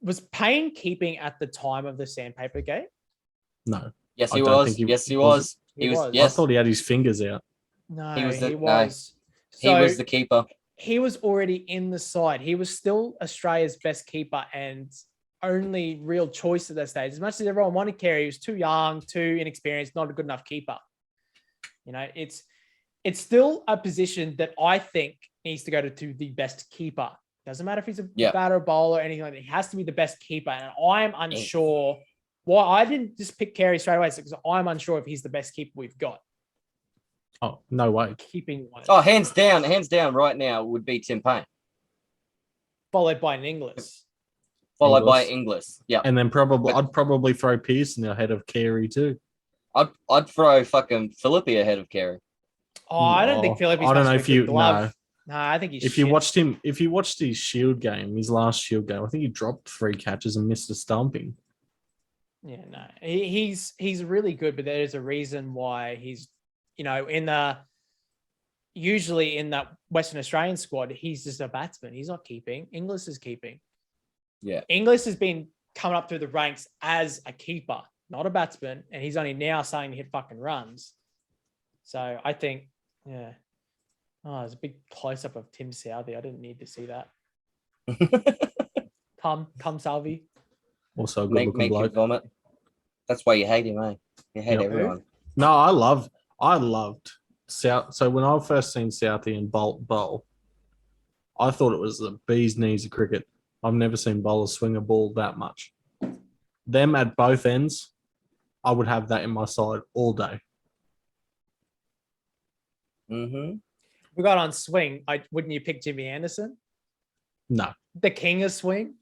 B: was Payne keeping at the time of the sandpaper gate?
D: No.
C: Yes, he was. Yes, he was. He was. Yes.
D: I thought he had his fingers out.
B: No,
C: he was.
B: So,
C: he was the keeper.
B: He was already in the side. He was still Australia's best keeper and only real choice at that stage. As much as everyone wanted Carey, he was too young, too inexperienced, not a good enough keeper. You know, it's still a position that I think needs to go to the best keeper. Doesn't matter if he's a batter, bowler, or anything like that. He has to be the best keeper. And I'm unsure why I didn't just pick Carey straight away because I'm unsure if he's the best keeper we've got.
D: Oh, no way.
B: Keeping one.
C: Oh, hands down right now would be Tim Payne.
B: Followed by an Inglis.
C: By Inglis. Yeah.
D: And then I'd probably throw Pearson ahead of Carey too.
C: I'd throw fucking Philippi ahead of Carey.
B: Oh, I don't think Philippi's
D: I don't know if you
B: glove. No, I think he's
D: if you watched his Shield game, his last Shield game, I think he dropped 3 catches and missed a stumping.
B: Yeah, no. He's really good, but there's a reason why he's, you know, usually in that Western Australian squad, he's just a batsman. He's not keeping. Inglis is keeping.
C: Yeah.
B: Inglis has been coming up through the ranks as a keeper, not a batsman, and he's only now starting to hit fucking runs. So I think, yeah. Oh, there's a big close-up of Tim Southey. I didn't need to see that. Come, Southey.
D: Also a good looking bloke.
C: You vomit. That's why you hate him, eh? You hate everyone.
D: No, I loved South. So when I first seen Southey and bowl, I thought it was the bee's knees of cricket. I've never seen bowlers swing a ball that much. Them at both ends, I would have that in my side all day.
C: Mm-hmm.
B: We got on swing. Wouldn't you pick Jimmy Anderson?
D: No.
B: The king of swing?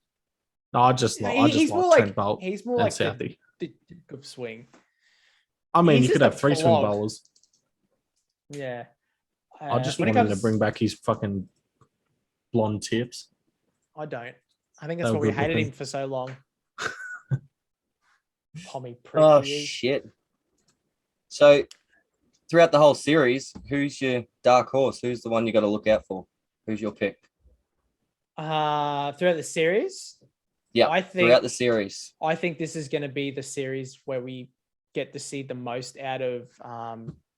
D: No, I just like Trent Bolt.
B: He's more like
D: Southey.
B: The Duke of swing.
D: I mean, you could have 3 swing bowlers.
B: Yeah.
D: I just want him to bring back his fucking blonde tips.
B: I don't. I think that's why we hated him for so long. Tommy Prick.
C: Oh, shit. So, throughout the whole series, who's your dark horse? Who's the one you got to look out for? Who's your pick?
B: Throughout the series?
C: Yeah, throughout the series.
B: I think this is going to be the series where we get to see the most out of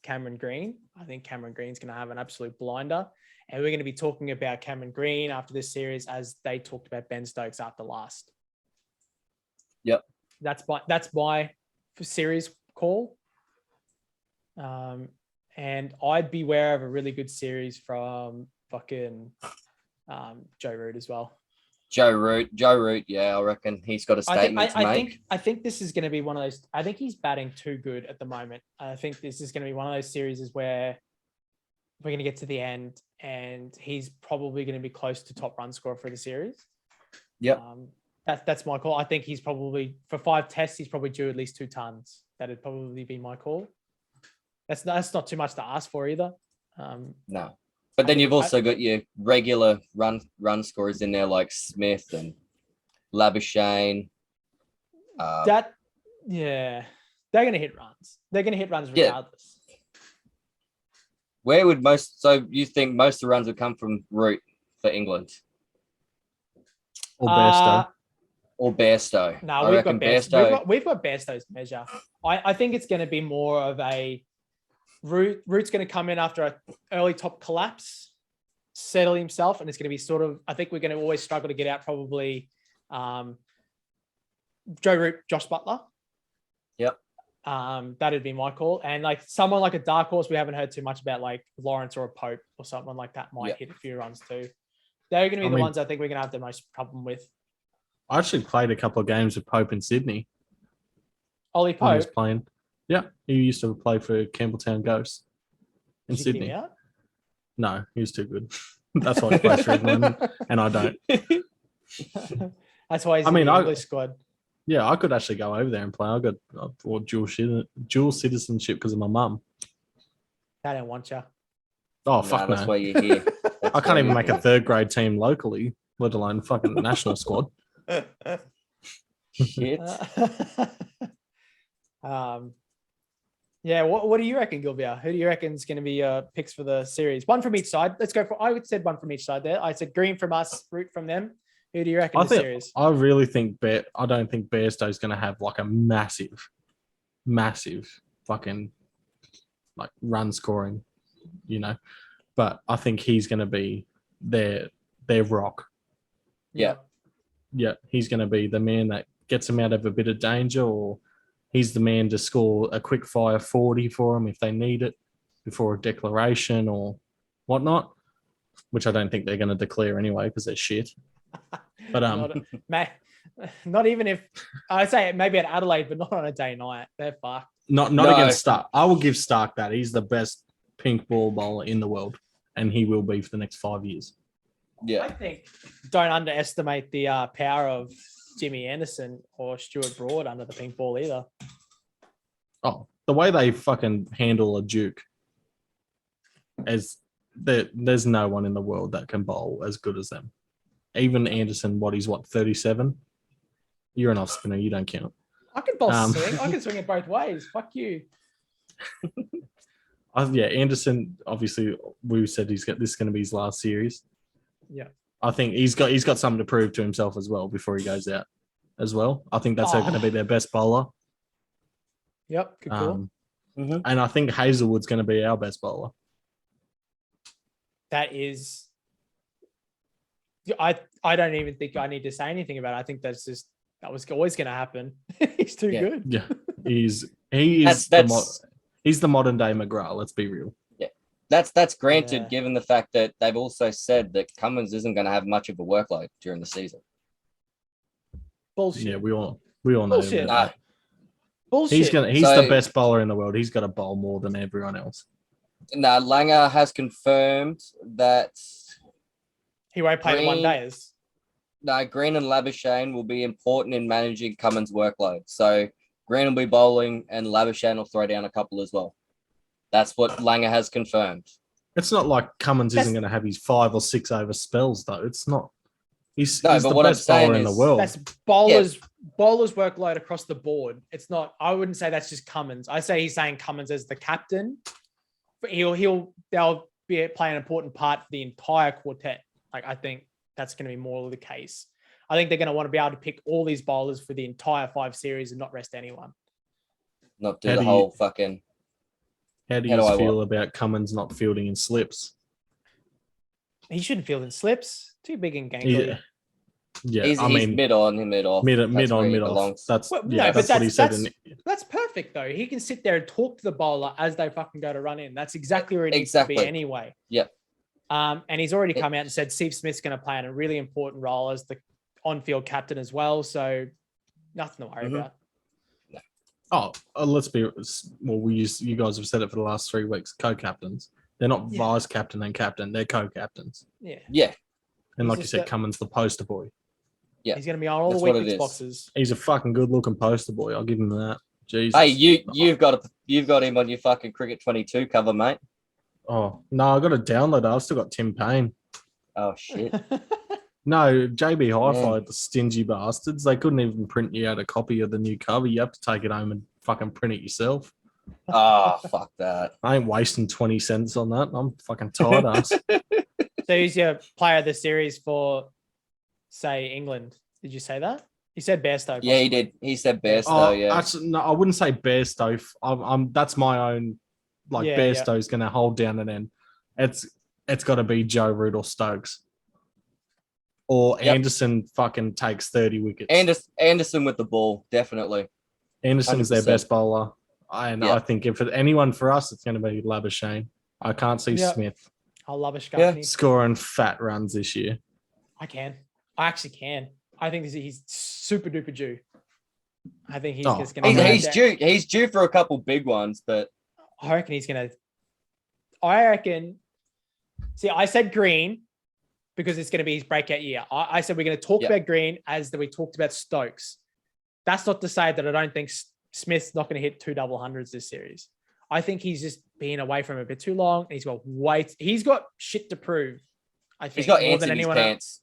B: Cameron Green. I think Cameron Green's going to have an absolute blinder. And we're going to be talking about Cameron Green after this series as they talked about Ben Stokes after last.
C: Yep.
B: That's my series call. And I'd be aware of a really good series from fucking Joe Root as well.
C: Joe Root, yeah, I reckon he's got a statement to make.
B: I think this is going to be one of those. I think he's batting too good at the moment. I think this is going to be one of those series where we're going to get to the end and he's probably going to be close to top run scorer for the series.
C: Yep.
B: That's my call. I think he's probably, for 5 tests, he's probably due at least 2 tons. That'd probably be my call. That's not too much to ask for either.
C: No. But then you've also got your regular run scorers in there like Smith and Labuschagne.
B: They're going to hit runs. They're going to hit runs regardless.
C: Yeah. Where would you think most of the runs would come from Root for England?
D: Or Bairstow?
C: or Bairstow.
B: No,
C: I
B: we've
C: reckon
B: got Bairstow.
C: Bairstow.
B: We've got Bairstow's measure. I think it's going to be more of a Root's going to come in after an early top collapse, settle himself, and it's going to be sort of. I think we're going to always struggle to get out probably Joe Root, Josh Butler.
C: Yep.
B: That'd be my call. And like someone like a dark horse, we haven't heard too much about, like Lawrence or a Pope or someone like that might hit a few runs too. They're going to be the ones I think we're going to have the most problem with.
D: I actually played a couple of games with Pope in Sydney.
B: Ollie
D: When he was
B: Pope.
D: playing. Yeah, he used to play for Campbelltown Ghosts in
B: Did you get
D: Sydney.
B: him out?
D: No, he was too good. That's why he plays for England, and I don't.
B: That's why he's in the English squad.
D: Yeah, I could actually go over there and play. I got dual citizenship because of my mum.
B: They don't want you.
D: Oh, fuck
C: That's
D: no.
C: why you're here.
D: I can't even make a third grade team locally, let alone fucking national squad.
C: Shit.
B: Yeah, what do you reckon, Gilvearr? Who do you reckon is going to be picks for the series? One from each side. Let's go for. I said one from each side there. I said Green from us, Root from them. Who do you reckon the series?
D: I really think I don't think Bairstow's going to have like a massive fucking like run scoring, but I think he's going to be their rock.
C: Yeah.
D: Yeah, he's going to be the man that gets them out of a bit of danger, or he's the man to score a quick fire 40 for them if they need it before a declaration or whatnot, which I don't think they're going to declare anyway because they're shit. But
B: not even if I say it maybe at Adelaide, but not on a day night. They're fucked.
D: Not against Stark. I will give Stark that. He's the best pink ball bowler in the world, and he will be for the next 5 years.
C: Yeah.
B: I think don't underestimate the power of Jimmy Anderson or Stuart Broad under the pink ball either.
D: Oh, the way they fucking handle a Duke, there's no one in the world that can bowl as good as them. Even Anderson, he's 37? You're an off spinner, you don't count.
B: I can bowl swing. I can swing it both ways. Fuck you.
D: Anderson, obviously, we said this is going to be his last series.
B: Yeah.
D: I think he's got something to prove to himself as well before he goes out as well. I think that's going to be their best bowler.
B: Yep, good call.
D: And I think Hazelwood's going to be our best bowler.
B: That is... I don't even think I need to say anything about it. I think that was always going to happen. He's too good.
D: Yeah, he's the modern day McGrath. Let's be real.
C: Yeah, that's granted. Given the fact that they've also said that Cummins isn't going to have much of a workload during the season.
B: Bullshit.
D: Yeah, we all know
B: Bullshit.
D: that.
B: Bullshit.
D: He's the best bowler in the world. He's got to bowl more than everyone else.
C: Now Langer has confirmed that
B: he won't play the 1 days.
C: No, Green and Labuschagne will be important in managing Cummins' workload. So Green will be bowling and Labuschagne will throw down a couple as well. That's what Langer has confirmed.
D: It's not like Cummins isn't going to have his 5 or 6 over spells, though. It's not. He's the best bowler in the world.
B: That's bowlers workload across the board. It's not. I wouldn't say that's just Cummins. I say he's saying Cummins as the captain. But they'll play an important part for the entire quartet. Like I think that's going to be more of the case. I think they're going to want to be able to pick all these bowlers for the entire 5 series and not rest anyone.
C: Not do the whole fucking.
D: How do you feel about Cummins not fielding in slips?
B: He shouldn't field in slips. Too big and gangly.
D: Yeah,
C: he's mid on, mid off.
D: Mid off. That's what he said.
B: That's perfect though. He can sit there and talk to the bowler as they fucking go to run in. That's exactly where it needs to be anyway.
C: Yep.
B: And he's already come out and said Steve Smith's going to play a really important role as the on-field captain as well. So nothing to worry about.
D: Let's be well. You guys have said it for the last 3 weeks. Co-captains. They're not vice captain and captain. They're co-captains.
B: Yeah.
C: Yeah.
D: And like you said, Cummins the poster boy.
B: Yeah. He's going to be on all the weekly boxes.
D: He's a fucking good-looking poster boy. I'll give him that. Jesus.
C: Hey, you've got him on your fucking Cricket 22 cover, mate.
D: Oh no, I got to download it. I've still got Tim Payne.
C: Oh shit.
D: No, JB Hi-Fi, the stingy bastards. They couldn't even print you out a copy of the new cover. You have to take it home and fucking print it yourself.
C: Oh, fuck that.
D: I ain't wasting 20 cents on that. I'm fucking tired ass.
B: So who's your player of the series for, say, England? Did you say that? He said Bairstow.
C: Yeah, he did. He said Bairstow.
D: Oh,
C: Yeah.
D: actually, no, I wouldn't say Bairstow. That's my own. Like Bairstow's going to hold down an end. It's got to be Joe Root or Stokes. Or Anderson fucking takes 30 wickets.
C: Anderson with the ball, definitely.
D: Anderson's
C: 100%.
D: their best bowler. And I think if anyone for us, it's going to be Labuschagne. I can't see Smith
B: I'll love a Scuffney.
D: scoring fat runs this year.
B: I actually can. I think he's super duper due. I think he's just going
C: to. He's due for a couple big ones, but
B: I reckon he's going to. I reckon. See, I said Green because it's going to be his breakout year. I said we're going to talk about Green as we talked about Stokes. That's not to say that I don't think Smith's not going to hit 2 double hundreds this series. I think he's just been away from it a bit too long. And he's got shit to prove. I think
C: he's got
B: more
C: ants
B: than
C: in his
B: anyone
C: pants.
B: else.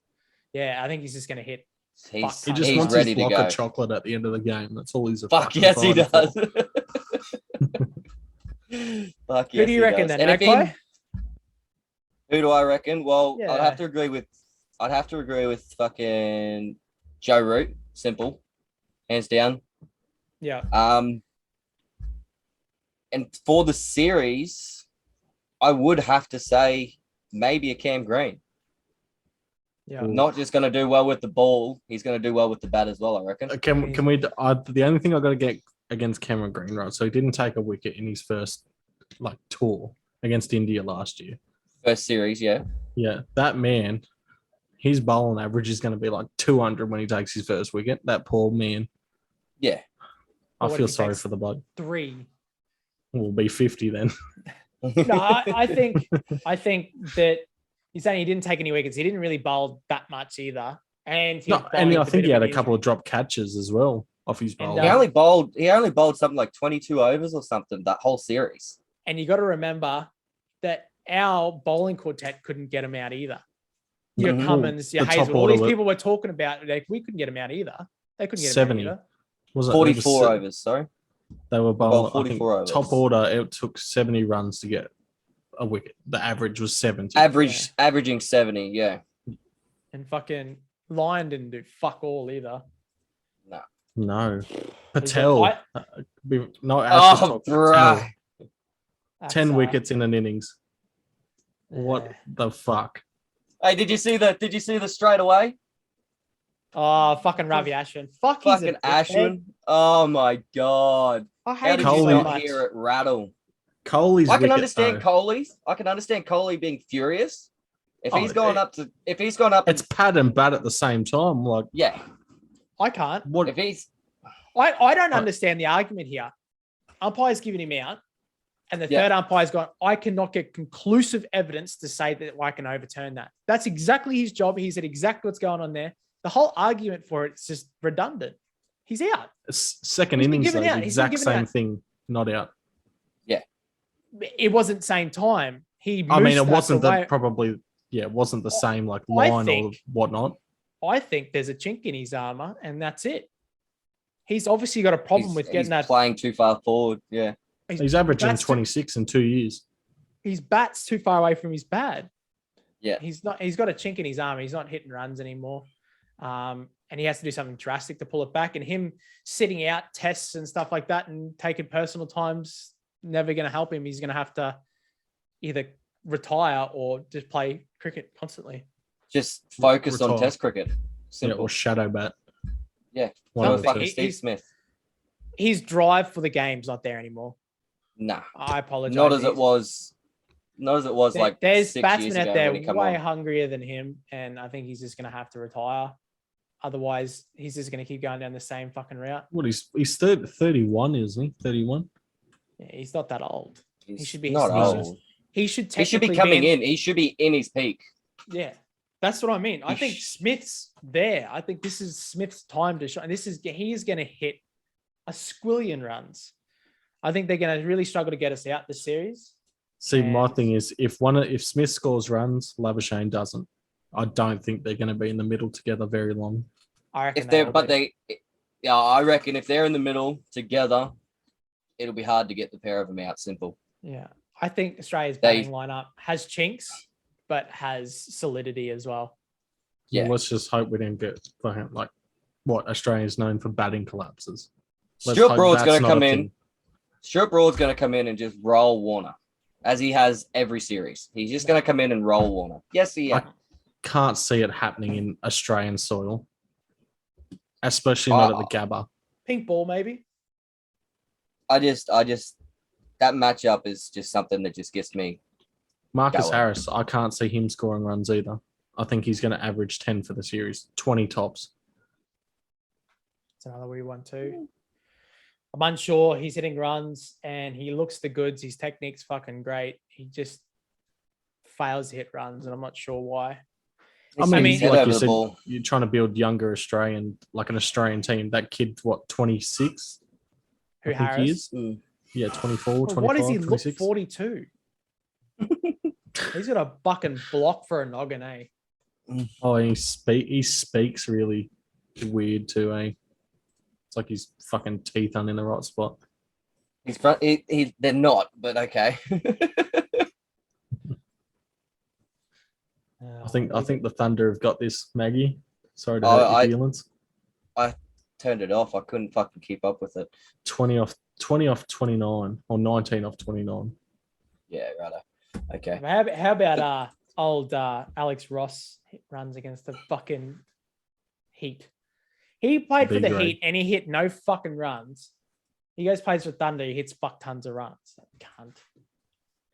B: Yeah, I think he's just going to hit.
D: He just wants his block of chocolate at the end of the game. That's all he's a
C: fuck. Yes, he does. Fuck.
B: Who do you reckon then?
C: Who do I reckon? Well, I'd have to agree with fucking Joe Root. Simple, hands down.
B: Yeah.
C: And for the series, I would have to say maybe a Cam Green.
B: Yeah.
C: Not just going to do well with the ball, he's going to do well with the bat as well, I reckon.
D: Can we? The only thing I got to get against Cameron Green, right? So he didn't take a wicket in his first tour against India last year.
C: First series, yeah.
D: Yeah, that man, his bowling average is going to be like 200 when he takes his first wicket. That poor man.
C: Yeah.
D: I feel sorry for the bloke.
B: 3.
D: We'll be 50 then.
B: No, I think that he's saying he didn't take any wickets. He didn't really bowl that much either. And
D: I think he had a couple of drop catches as well off his bowl.
C: He only bowled something like 22 overs or something that whole series.
B: And you got to remember that our bowling quartet couldn't get him out either. Your Cummins, your Hazel, all these people were talking about, we couldn't get him out either. They couldn't get
D: 70.
B: him out either.
D: Was it
C: 44 overs, sorry.
D: They were bowling
C: 44 overs.
D: Top order, it took 70 runs to get a wicket. The average was 70.
C: Averaging 70, yeah.
B: And fucking Lyon didn't do fuck all either.
D: No. Patel.
C: Bruh.
D: 10 wickets in an innings. What the fuck?
C: Hey, did you see the straight away?
B: Oh, fucking Ravi Ashwin.
C: Fucking Ashwin. Oh my god.
B: I hate
C: How
B: him
C: did
B: so
C: you not
B: much.
C: hear it rattle?
D: Kohli's
C: I can
D: wicket,
C: understand
D: though.
C: Kohli's. I can understand Kohli being furious. If he's gone up,
D: it's pad and bat at the same time. Like,
C: yeah,
B: I can't.
D: what
C: if he's
B: I don't understand the argument here. Umpire's giving him out, and the third umpire's gone, I cannot get conclusive evidence to say that I can overturn that. That's exactly his job. He said exactly what's going on there. The whole argument for it's just redundant. He's out.
D: second innings, though, the exact same thing, not out.
C: Yeah.
B: It wasn't same time.
D: It wasn't it wasn't the same line or whatnot.
B: I think there's a chink in his armor, and that's it. He's obviously got a problem with getting that.
C: Playing too far forward. Yeah.
D: He's averaging 26 in 2 years.
B: His bat's too far away from his pad.
C: Yeah.
B: He's got a chink in his armor. He's not hitting runs anymore. And he has to do something drastic to pull it back. And him sitting out tests and stuff like that and taking personal time's never going to help him. He's going to have to either retire or just play cricket constantly.
C: Just focus on test cricket. Simple.
D: Yeah, or shadow bat.
C: Yeah.
B: Steve
C: Smith.
B: His drive for the game's not there anymore.
C: Nah.
B: I apologize.
C: Not as it was
B: there's
C: 6
B: batsmen
C: years
B: out
C: ago
B: there
C: when he
B: way
C: on.
B: hungrier than him, and I think he's just going to have to retire. Otherwise, he's just going to keep going down the same fucking route.
D: What, he's 31, isn't he? 31?
B: Yeah, he's not that old. He should be
C: not old.
B: He should
C: be coming in. He should be in his peak.
B: Yeah, that's what I mean. I think Smith's there. I think this is Smith's time to shine. He is going to hit a squillion runs. I think they're going to really struggle to get us out this series.
D: See, my thing is, if Smith scores runs, Labuschagne doesn't. I don't think they're going to be in the middle together very long.
B: I reckon
C: I reckon if they're in the middle together, it'll be hard to get the pair of them out. Simple.
B: Yeah, I think Australia's batting lineup has chinks, but has solidity as well.
C: Yeah,
D: let's just hope we don't get what Australia's known for batting collapses.
C: Stuart Broad's going to come in. Stuart Broad's going to come in and just roll Warner, as he has every series. He's just going to come in and roll Warner. Yes, he is.
D: Can't see it happening in Australian soil, especially not at the Gabba.
B: Pink ball, maybe.
C: I just that matchup is just something that just gets me.
D: Marcus
C: going.
D: Harris, I can't see him scoring runs either. I think he's going to average 10 for the series, 20 tops.
B: It's another weird one too. I'm unsure. He's hitting runs and he looks the goods. His technique's fucking great. He just fails to hit runs, and I'm not sure why.
D: I mean, like you said, you're trying to build younger Australian, like an Australian team. That kid, what, 26?
B: Who, Harris?
D: He is. Yeah, 24, 25,
B: why does he
D: 26?
B: look 42? He's got a fucking block for a noggin, eh?
D: Oh, he speaks really weird too, eh? It's like his fucking teeth aren't in the right spot.
C: They're not, but okay.
D: I think the Thunder have got this, Maggie. Sorry to hurt your feelings.
C: I turned it off. I couldn't fucking keep up with it.
D: 20 off 29 or 19 off 29.
C: Yeah, righto. Okay.
B: How about old Alex Ross runs against the fucking Heat? He played for the Heat and he hit no fucking runs. He goes plays for Thunder. He hits fuck tons of runs. Cunt.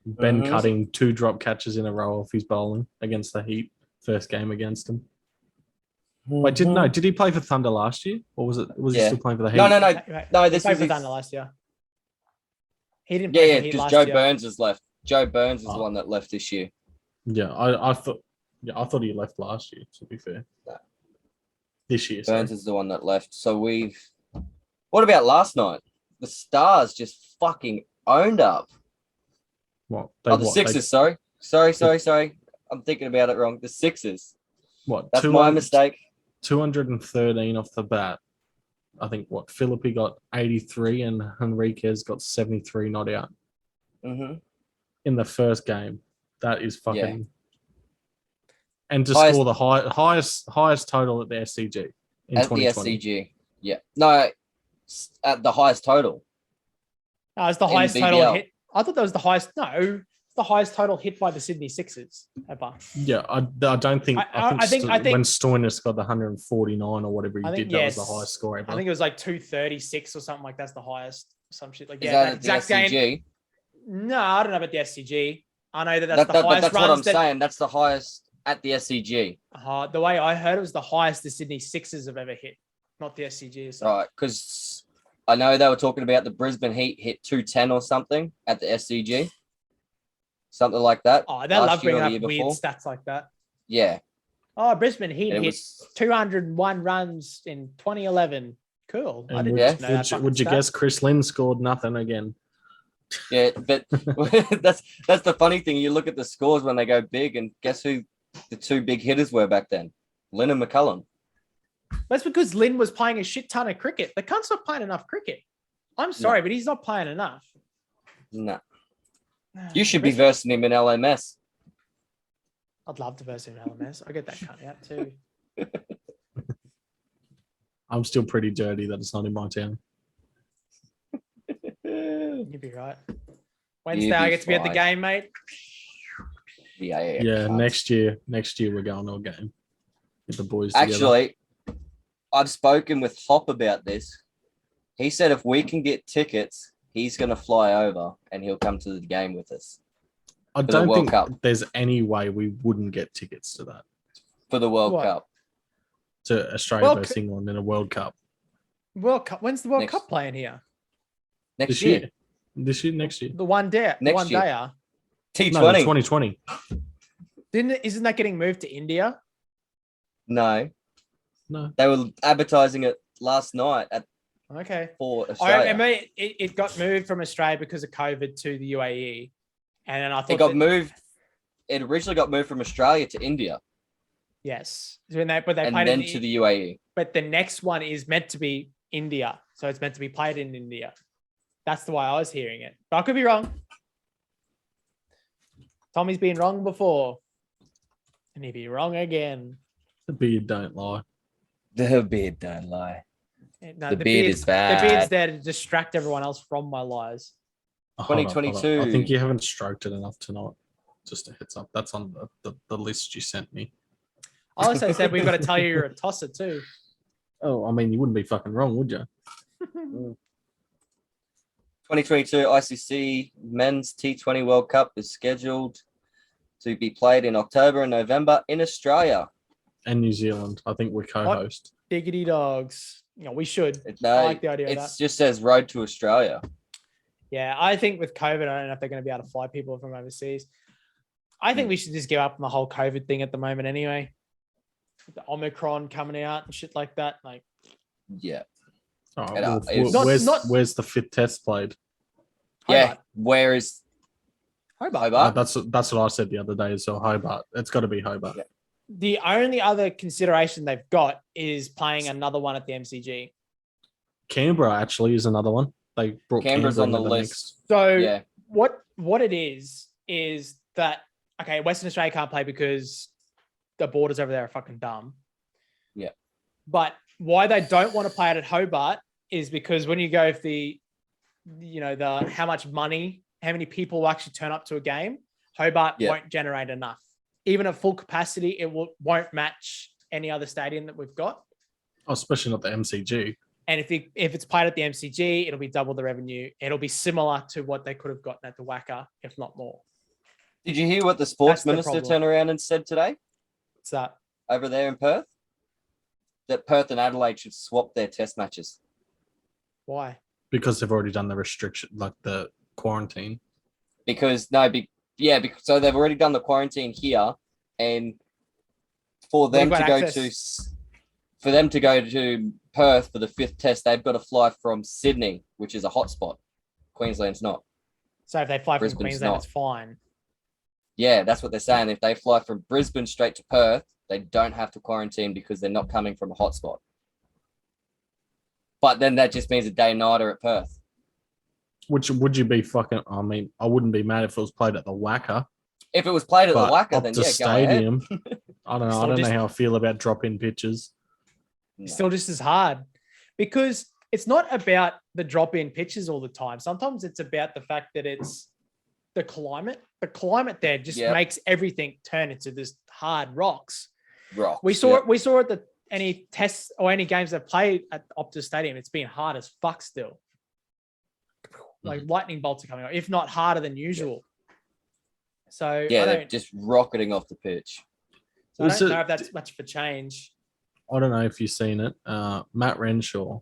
D: Ben cutting 2 drop catches in a row off his bowling against the Heat. First game against him. Wait, did he play for Thunder last year, or was he still playing for the Heat?
C: No. This
B: was
C: for
B: Thunder last year. He didn't play for the Heat last
C: year.
B: Joe
C: Burns has left. Joe Burns is the one that left this year.
D: Yeah, I thought he left last year. To be fair, this year
C: Burns is the one that left. So what about last night? The Stars just fucking owned up.
D: What?
C: The Sixers. Sorry. I'm thinking about it wrong. The Sixers.
D: What?
C: That's my mistake.
D: 213 off the bat. I think Philippi got 83 and Henriquez got 73 not out. In the first game. That is fucking. Yeah. And to score the highest total at the SCG in 2020.
C: The SCG. Yeah. No, at the highest total.
B: No, it's the highest total hit. I thought that was the highest. No, it's the highest total hit by the Sydney Sixers ever.
D: Yeah, I don't think. I think when Stoinis got the 149 or whatever he did, that was the highest score ever.
B: I think it was like 236 or something like that's the highest. Some shit like
C: is that exact SCG? Game.
B: No, I don't know about the SCG. I know that's the highest.
C: That's what I'm saying. That's the highest at the SCG.
B: The way I heard it was the highest the Sydney Sixers have ever hit, not the SCG. So.
C: Right, because I know they were talking about the Brisbane Heat hit 210 or something at the SCG. Something like that.
B: Oh, they love bringing up weird stats like that.
C: Yeah.
B: Oh, Brisbane Heat hit 201 runs in 2011. Cool. I didn't know that.
D: Would you guess Chris Lynn scored nothing again?
C: Yeah, but that's the funny thing. You look at the scores when they go big, and guess who the 2 big hitters were back then? Lynn and McCullum.
B: That's because Lynn was playing a shit ton of cricket. The cunt's not playing enough cricket. I'm sorry, but he's not playing enough.
C: No. You should be versing him in LMS.
B: I'd love to verse him in LMS. I get that cunt out too.
D: I'm still pretty dirty that it's not in my town.
B: You'd be right. Wednesday, I get to be at the game, mate.
D: Yeah. Next year we're going to a game with the boys together.
C: Actually, I've spoken with Hop about this. He said if we can get tickets, he's going to fly over and he'll come to the game with us.
D: I don't think there's any way we wouldn't get tickets to that.
C: For the World Cup.
D: To Australia versus England in a World Cup.
B: World Cup. When's the World Cup playing here?
C: Next year.
D: Next year.
B: The one day.
C: Next year.
B: Dayer.
C: T20.
D: No, 2020.
B: Isn't that getting moved to India?
C: No.
D: No.
C: They were advertising it last night for Australia.
B: I remember it got moved from Australia because of COVID to the UAE. And then I thought
C: it originally got moved from Australia to India.
B: Yes. But they played
C: then to the UAE.
B: But the next one is meant to be India. So it's meant to be played in India. That's the way I was hearing it. But I could be wrong. Tommy's been wrong before. And he'd be wrong again.
D: The beard don't lie.
C: The beard don't lie.
B: No,
C: The beard is bad.
B: The beard's there to distract everyone else from my lies.
D: Hold on.
C: 2022.
D: I think you haven't stroked it enough tonight. Just a heads up. That's on the list you sent me.
B: I also said we've got to tell you you're a tosser too.
D: Oh, I mean, you wouldn't be fucking wrong, would you?
C: 2022 ICC Men's T20 World Cup is scheduled to be played in October and November in Australia.
D: And New Zealand. I think we co-host.
B: Diggity dogs. We should.
C: No,
B: I like the idea of
C: it
B: that.
C: just says Road to Australia.
B: Yeah, I think with COVID, I don't know if they're going to be able to fly people from overseas. I think we should just give up on the whole COVID thing at the moment anyway. With the Omicron coming out and shit like that. Like,
C: yeah.
D: Oh, where's the fifth test played?
C: Yeah,
B: Hobart.
C: where is
B: Hobart?
D: That's what I said the other day. So Hobart. It's got to be Hobart.
C: Yeah.
B: The only other consideration they've got is playing another one at the MCG.
D: Canberra actually is another one. They brought
C: Canberra's
D: Canberra
C: on the list.
D: Next.
B: So
C: Yeah.
B: what it is that, okay, Western Australia can't play because the borders over there are fucking dumb.
C: Yeah.
B: But why they don't want to play it at Hobart is because when you go for the how much money, how many people will actually turn up to a game, Hobart won't generate enough. Even at full capacity, it won't match any other stadium that we've got.
D: Oh, especially not the MCG.
B: And if it's played at the MCG, it'll be double the revenue. It'll be similar to what they could have gotten at the WACA, if not more.
C: Did you hear what the sports
B: That's the
C: minister
B: problem.
C: turned around and said today
B: What's that?
C: over there in Perth? That Perth and Adelaide should swap their test matches.
B: Why?
D: Because they've already done the restriction, like the quarantine.
C: Because so they've already done the quarantine here, and for them to go to Perth for the fifth test, they've got to fly from Sydney, which is a hotspot. Queensland's not.
B: So if they fly
C: Brisbane's
B: from Queensland,
C: not.
B: it's fine.
C: Yeah, that's what they're saying. If they fly from Brisbane straight to Perth, they don't have to quarantine because they're not coming from a hotspot. But then that just means a day nighter at Perth.
D: Which would you be fucking? I mean, I wouldn't be mad if it was played at the WACA.
C: If it was played at the
D: But
C: WACA,
D: up
C: then
D: to
C: yeah,
D: stadium.
C: go ahead.
D: I don't know. I don't know how I feel about drop-in pitches.
B: It's still just as hard because it's not about the drop-in pitches all the time. Sometimes it's about the fact that it's the climate. The climate there just makes everything turn into this hard rocks. We saw it that any tests or any games that played at Optus Stadium, it's been hard as fuck still. Like lightning bolts are coming out, if not harder than usual. So
C: they're just rocketing off the pitch.
B: So I don't know if that's much of a change.
D: I don't know if you've seen it. Matt Renshaw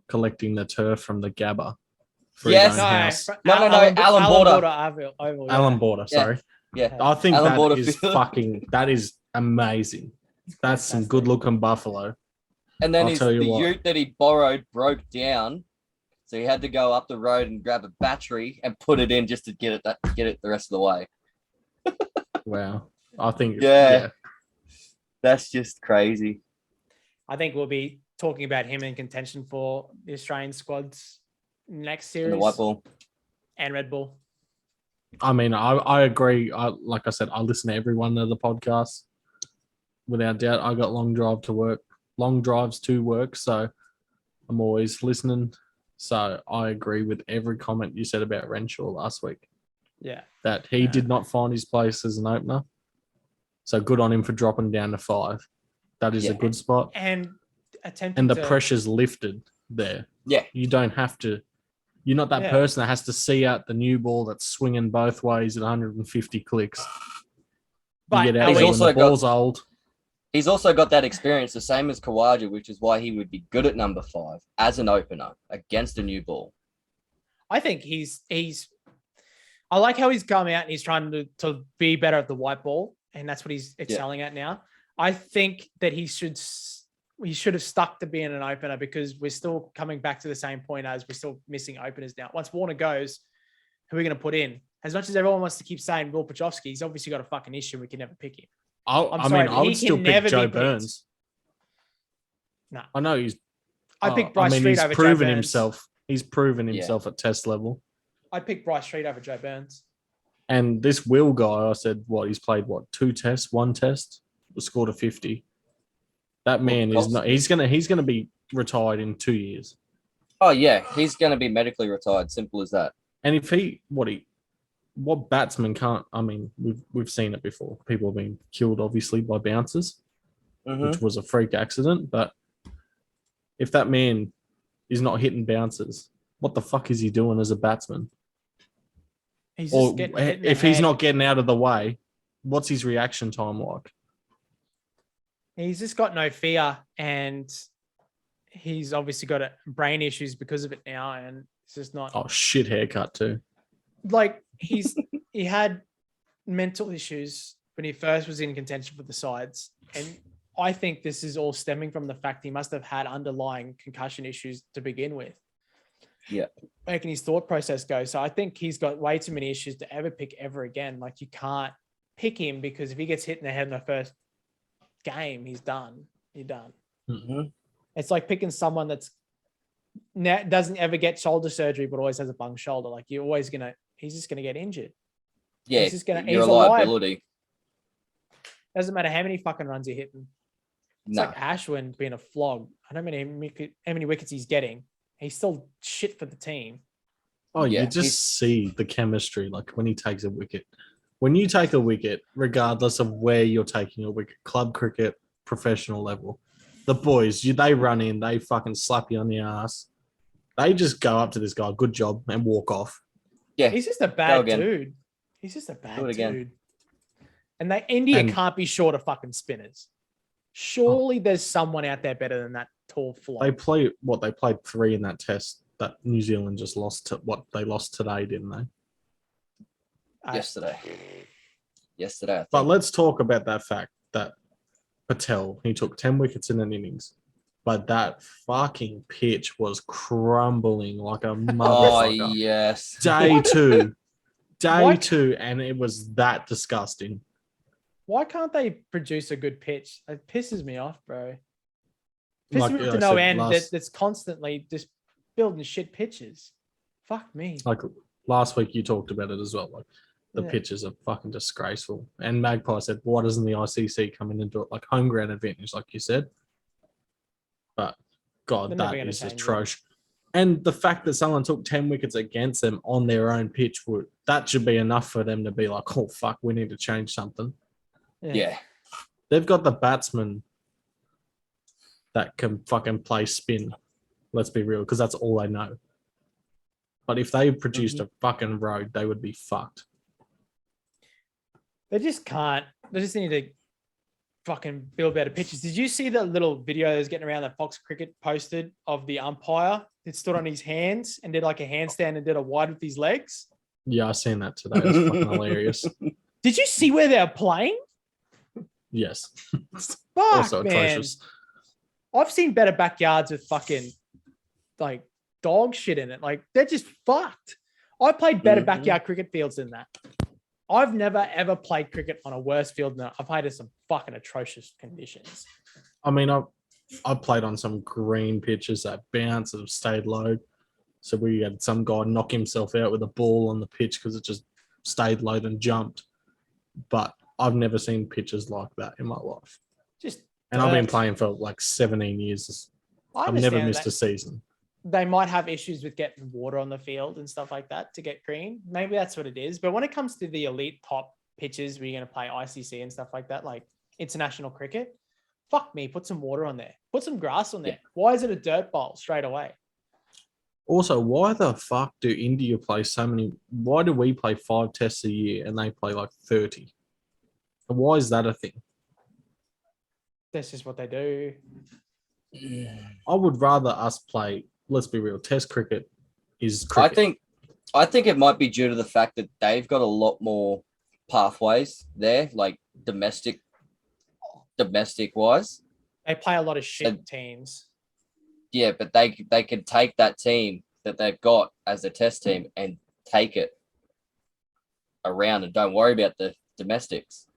D: collecting the turf from the Gabba. For his own house.
C: Alan Border.
D: Alan Border, sorry.
C: Yeah.
D: I think
C: Alan
D: that
C: Border
D: is
C: field.
D: that is amazing. That's some good looking buffalo.
C: And then
D: the
C: ute that he borrowed broke down. So he had to go up the road and grab a battery and put it in just to get it the rest of the way.
D: Wow. I think
C: that's just crazy.
B: I think we'll be talking about him in contention for the Australian squads next series.
C: And the white ball. And
B: Red Bull.
D: I mean, I agree. Like I said, I listen to every one of the podcasts. Without doubt, I got long drives to work, so I'm always listening. So I agree with every comment you said about Renshaw last week.
B: Yeah.
D: That he did not find his place as an opener. So good on him for dropping down to 5. That is a good spot.
B: And
D: the pressure's lifted there.
C: Yeah.
D: You don't have to. You're not that person that has to see out the new ball that's swinging both ways at 150 clicks.
B: But
D: you get out when the ball's old.
C: He's also got that experience, the same as Kawaja, which is why he would be good at number 5 as an opener against a new ball.
B: I think I like how he's come out and he's trying to be better at the white ball, and that's what he's excelling at now. I think that he should have stuck to being an opener because we're still coming back to the same point as we're still missing openers now. Once Warner goes, who are we going to put in? As much as everyone wants to keep saying Will Pachowski, he's obviously got a fucking issue. We can never pick him.
D: I would still pick Joe Burns.
B: No.
D: I know he's...
B: I pick Bryce Street over Joe Burns.
D: He's proven himself. He's proven himself at test level.
B: I'd pick Bryce Street over Joe Burns.
D: And this Will guy, I said, he's played 2 tests, 1 test, scored a 50. That man is not. He's gonna be retired in 2 years.
C: Oh yeah, he's gonna be medically retired. Simple as that.
D: And if what batsman can't? I mean, we've seen it before. People have been killed obviously by bouncers, which was a freak accident. But if that man is not hitting bouncers, what the fuck is he doing as a batsman?
B: He's
D: Or
B: just getting
D: if he's not getting out of the way, what's his reaction time like?
B: He's just got no fear, and he's obviously got brain issues because of it now, and it's just not.
D: Oh shit, haircut too.
B: Like he had mental issues when he first was in contention for the sides, and I think this is all stemming from the fact he must have had underlying concussion issues to begin with.
C: Yeah,
B: making his thought process go. So I think he's got way too many issues to ever pick ever again. Like, you can't pick him because if he gets hit in the head in the first game, he's done. You're done.
C: Mm-hmm.
B: It's like picking someone doesn't ever get shoulder surgery, but always has a bung shoulder. Like, he's just gonna get injured.
C: Yeah,
B: he's
C: you're a liability.
B: Doesn't matter how many fucking runs you're hitting. It's like Ashwin being a flog. I don't know how many wickets he's getting. He's still shit for the team.
D: Oh, yeah, you just see the chemistry, like when he takes a wicket. When you take a wicket, regardless of where you're taking a wicket, club cricket, professional level, the boys, they run in, they fucking slap you on the ass. They just go up to this guy, good job, and walk off.
C: Yeah,
B: he's just a bad dude. He's just a bad dude. And India can't be short of fucking spinners. Surely there's someone out there better than that tall flop.
D: They played 3 in that test that New Zealand just lost to. They lost today, didn't they?
C: Yesterday, I think.
D: But let's talk about that fact that Patel, he took 10 wickets in an innings, but that fucking pitch was crumbling like a motherfucker.
C: Oh, yes.
D: Day two, and it was that disgusting.
B: Why can't they produce a good pitch? It pisses me off, bro. Pisses me off to no end that's constantly just building shit pitches. Fuck me.
D: Like last week you talked about it as well. Like the pitches are fucking disgraceful. And Magpie said, why doesn't the ICC come in and do it like home ground advantage, like you said? But God, that is atrocious. And the fact that someone took 10 wickets against them on their own pitch, that should be enough for them to be like, oh, fuck, we need to change something.
C: Yeah.
D: They've got the batsman that can fucking play spin. Let's be real, because that's all they know. But if they produced a fucking road, they would be fucked.
B: They just can't. They just need to fucking build better pitches. Did you see the little video that was getting around that Fox Cricket posted of the umpire that stood on his hands and did like a handstand and did a wide with his legs?
D: Yeah, I seen that today. It's fucking hilarious.
B: Did you see where they're playing?
D: Yes.
B: Fuck,
D: also
B: man.
D: atrocious.
B: I've seen better backyards with fucking like dog shit in it. Like, they're just fucked. I played better backyard cricket fields than that. I've never ever played cricket on a worse field than that. I've played in some fucking atrocious conditions.
D: I mean, I've played on some green pitches that bounce and have stayed low. So we had some guy knock himself out with a ball on the pitch because it just stayed low and jumped. But I've never seen pitches like that in my life. I've been playing for like 17 years. I've never missed a season.
B: They might have issues with getting water on the field and stuff like that to get green. Maybe that's what it is. But when it comes to the elite top pitches where you're going to play ICC and stuff like that, like international cricket, fuck me, put some water on there. Put some grass on there. Yeah. Why is it a dirt bowl straight away?
D: Also, why the fuck do India play so many? Why do we play 5 tests a year and they play like 30? And why is that a thing?
B: That's just what they do.
D: I would rather us play, let's be real, test cricket is cricket.
C: I think it might be due to the fact that they've got a lot more pathways there, like domestic wise.
B: They play a lot of shit teams.
C: Yeah, but they could take that team that they've got as a test team and take it around and don't worry about the domestics.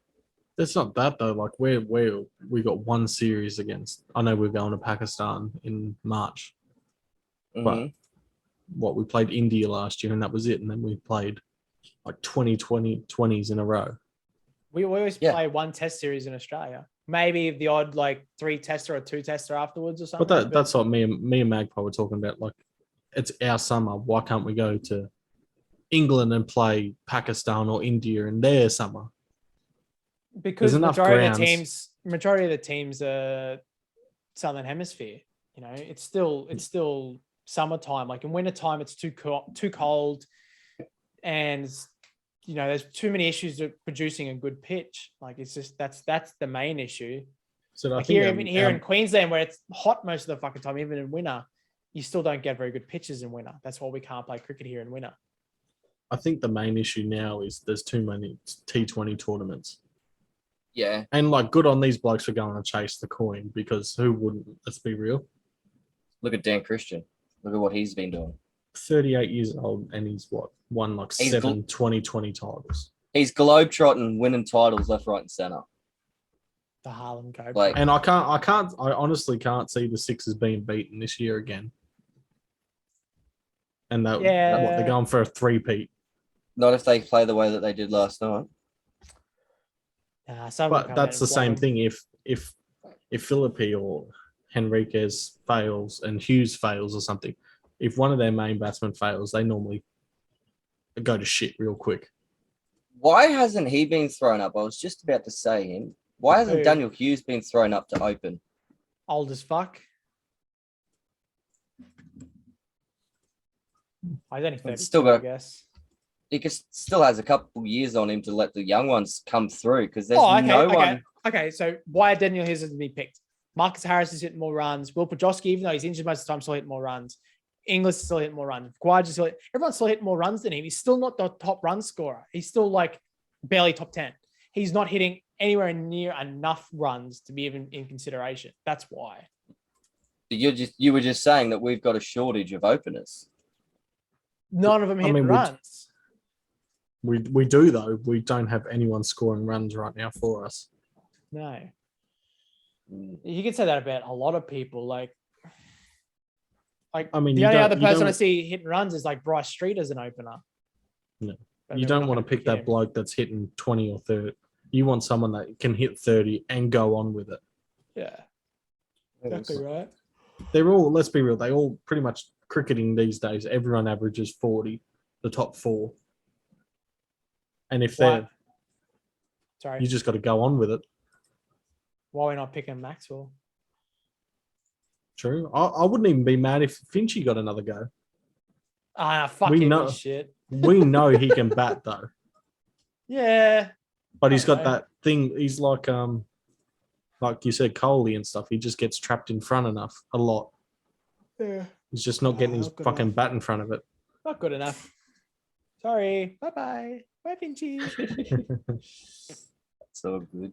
D: It's not that though. Like we got one series against. I know we're going to Pakistan in March, but we played India last year and that was it. And then we played like 20s in a row.
B: We always
C: Yeah.
B: play one test series in Australia. Maybe the odd like 3 tester or 2 tester afterwards or something.
D: But that's what me and Magpie were talking about. Like, it's our summer. Why can't we go to England and play Pakistan or India in their summer?
B: Because
D: enough
B: majority
D: grounds.
B: of the teams are Southern Hemisphere. You know, it's still summertime. Like in wintertime, it's too cold, and you know, there's too many issues with producing a good pitch. Like it's just that's the main issue.
D: So
B: like here in Queensland, where it's hot most of the fucking time, even in winter, you still don't get very good pitches in winter. That's why we can't play cricket here in winter.
D: I think the main issue now is there's too many T20 tournaments.
C: Yeah.
D: And like, good on these blokes for going to chase the coin, because who wouldn't? Let's be real.
C: Look at Dan Christian. Look at what he's been doing.
D: 38 years old, and he's won like 7 2020 titles.
C: He's globetrotting, winning titles left, right, and center.
B: The Harlem Globetrotters.
C: Like,
D: And I honestly can't see the Sixers being beaten this year again. And they're going for a 3-peat.
C: not if they play the way that they did last night.
D: But that's the same thing. If Philippi or Henriquez fails and Hughes fails or something, if one of their main batsmen fails, they normally go to shit real quick.
C: Why hasn't he been thrown up? I was just about to say him. Why hasn't Daniel Hughes been thrown up to open?
B: Old as fuck. I don't think
C: Still
B: I guess.
C: He still has a couple years on him to let the young ones come through, because there's no one.
B: Okay, so why Daniel Hughes hasn't been picked? Marcus Harris is hitting more runs. Will Pajowski, even though he's injured most of the time, still hitting more runs. Inglis is still hitting more runs. Everyone's still hitting more runs than him. He's still not the top run scorer. He's still like barely top 10. He's not hitting anywhere near enough runs to be even in consideration. That's why.
C: You were just saying that we've got a shortage of openers.
B: None of them hitting runs.
D: We do, though. We don't have anyone scoring runs right now for us.
B: No. You can say that about a lot of people. Like I mean, the only other person I see hitting runs is like Bryce Street as an opener.
D: No. You don't want to pick that bloke that's hitting 20 or 30. You want someone that can hit 30 and go on with it.
B: Yeah. Exactly right.
D: They're all, let's be real, they all pretty much cricketing these days. Everyone averages 40, the top 4. And if you just got to go on with it.
B: Why are we not picking Maxwell?
D: True. I wouldn't even be mad if Finchy got another go.
B: Fuck him shit.
D: We know he can bat though.
B: Yeah.
D: But he's got that thing. He's like you said, Coley and stuff. He just gets trapped in front enough a lot.
B: Yeah.
D: He's just not getting his fucking bat in front of it.
B: Not good enough. Sorry. Bye-bye. Bye, Finchy.
C: So good.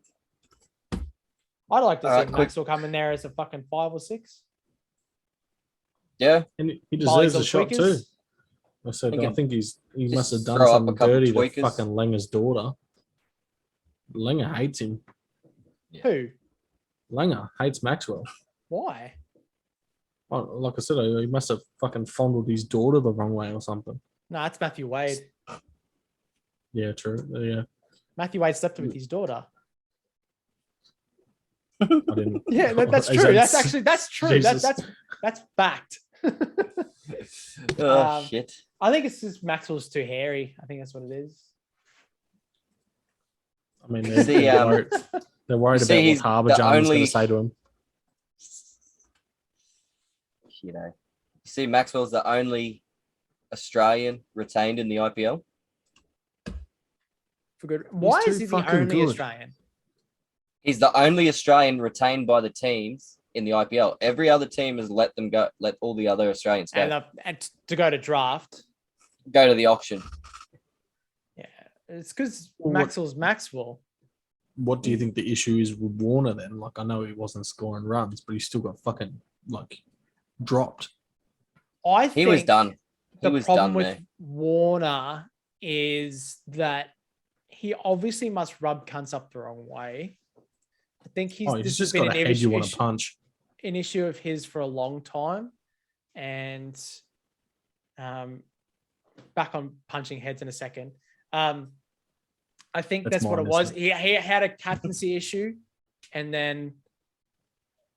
B: I'd like to see Maxwell come in there as a fucking 5 or 6.
C: Yeah.
D: And he deserves a shot too. I think he must have done something dirty to fucking Langer's daughter. Langer hates him.
B: Yeah. Who?
D: Langer hates Maxwell.
B: Why?
D: Oh, like I said, he must have fucking fondled his daughter the wrong way or something.
B: No, it's Matthew Wade.
D: Yeah, true. Yeah.
B: Matthew Wade slept with his daughter.
D: I didn't.
B: Yeah, that's true. That's true.
D: Jesus.
B: That's fact.
C: Shit.
B: I think it's just Maxwell's too hairy. I think that's what it is.
D: I mean, they're worried about what Harbour is going to say to him.
C: You know, you see, Maxwell's the only Australian retained in the IPL.
B: For good. Why is he the only Australian?
C: He's the only Australian retained by the teams in the IPL. Every other team has let them go, let all the other Australians go.
B: And to go to draft.
C: Go to the auction.
B: Yeah. It's because Maxwell's Maxwell.
D: What do you think the issue is with Warner then? Like, I know he wasn't scoring runs, but he still got fucking, dropped.
B: I think
C: he was done.
B: The problem with Warner is that he obviously must rub cunts up the wrong way. I think
D: he's just got a head you want to punch.
B: An issue of his for a long time, and back on punching heads in a second. I I think
D: That's
B: that's what
D: my
B: it was.
D: understanding.
B: He had a captaincy issue, and then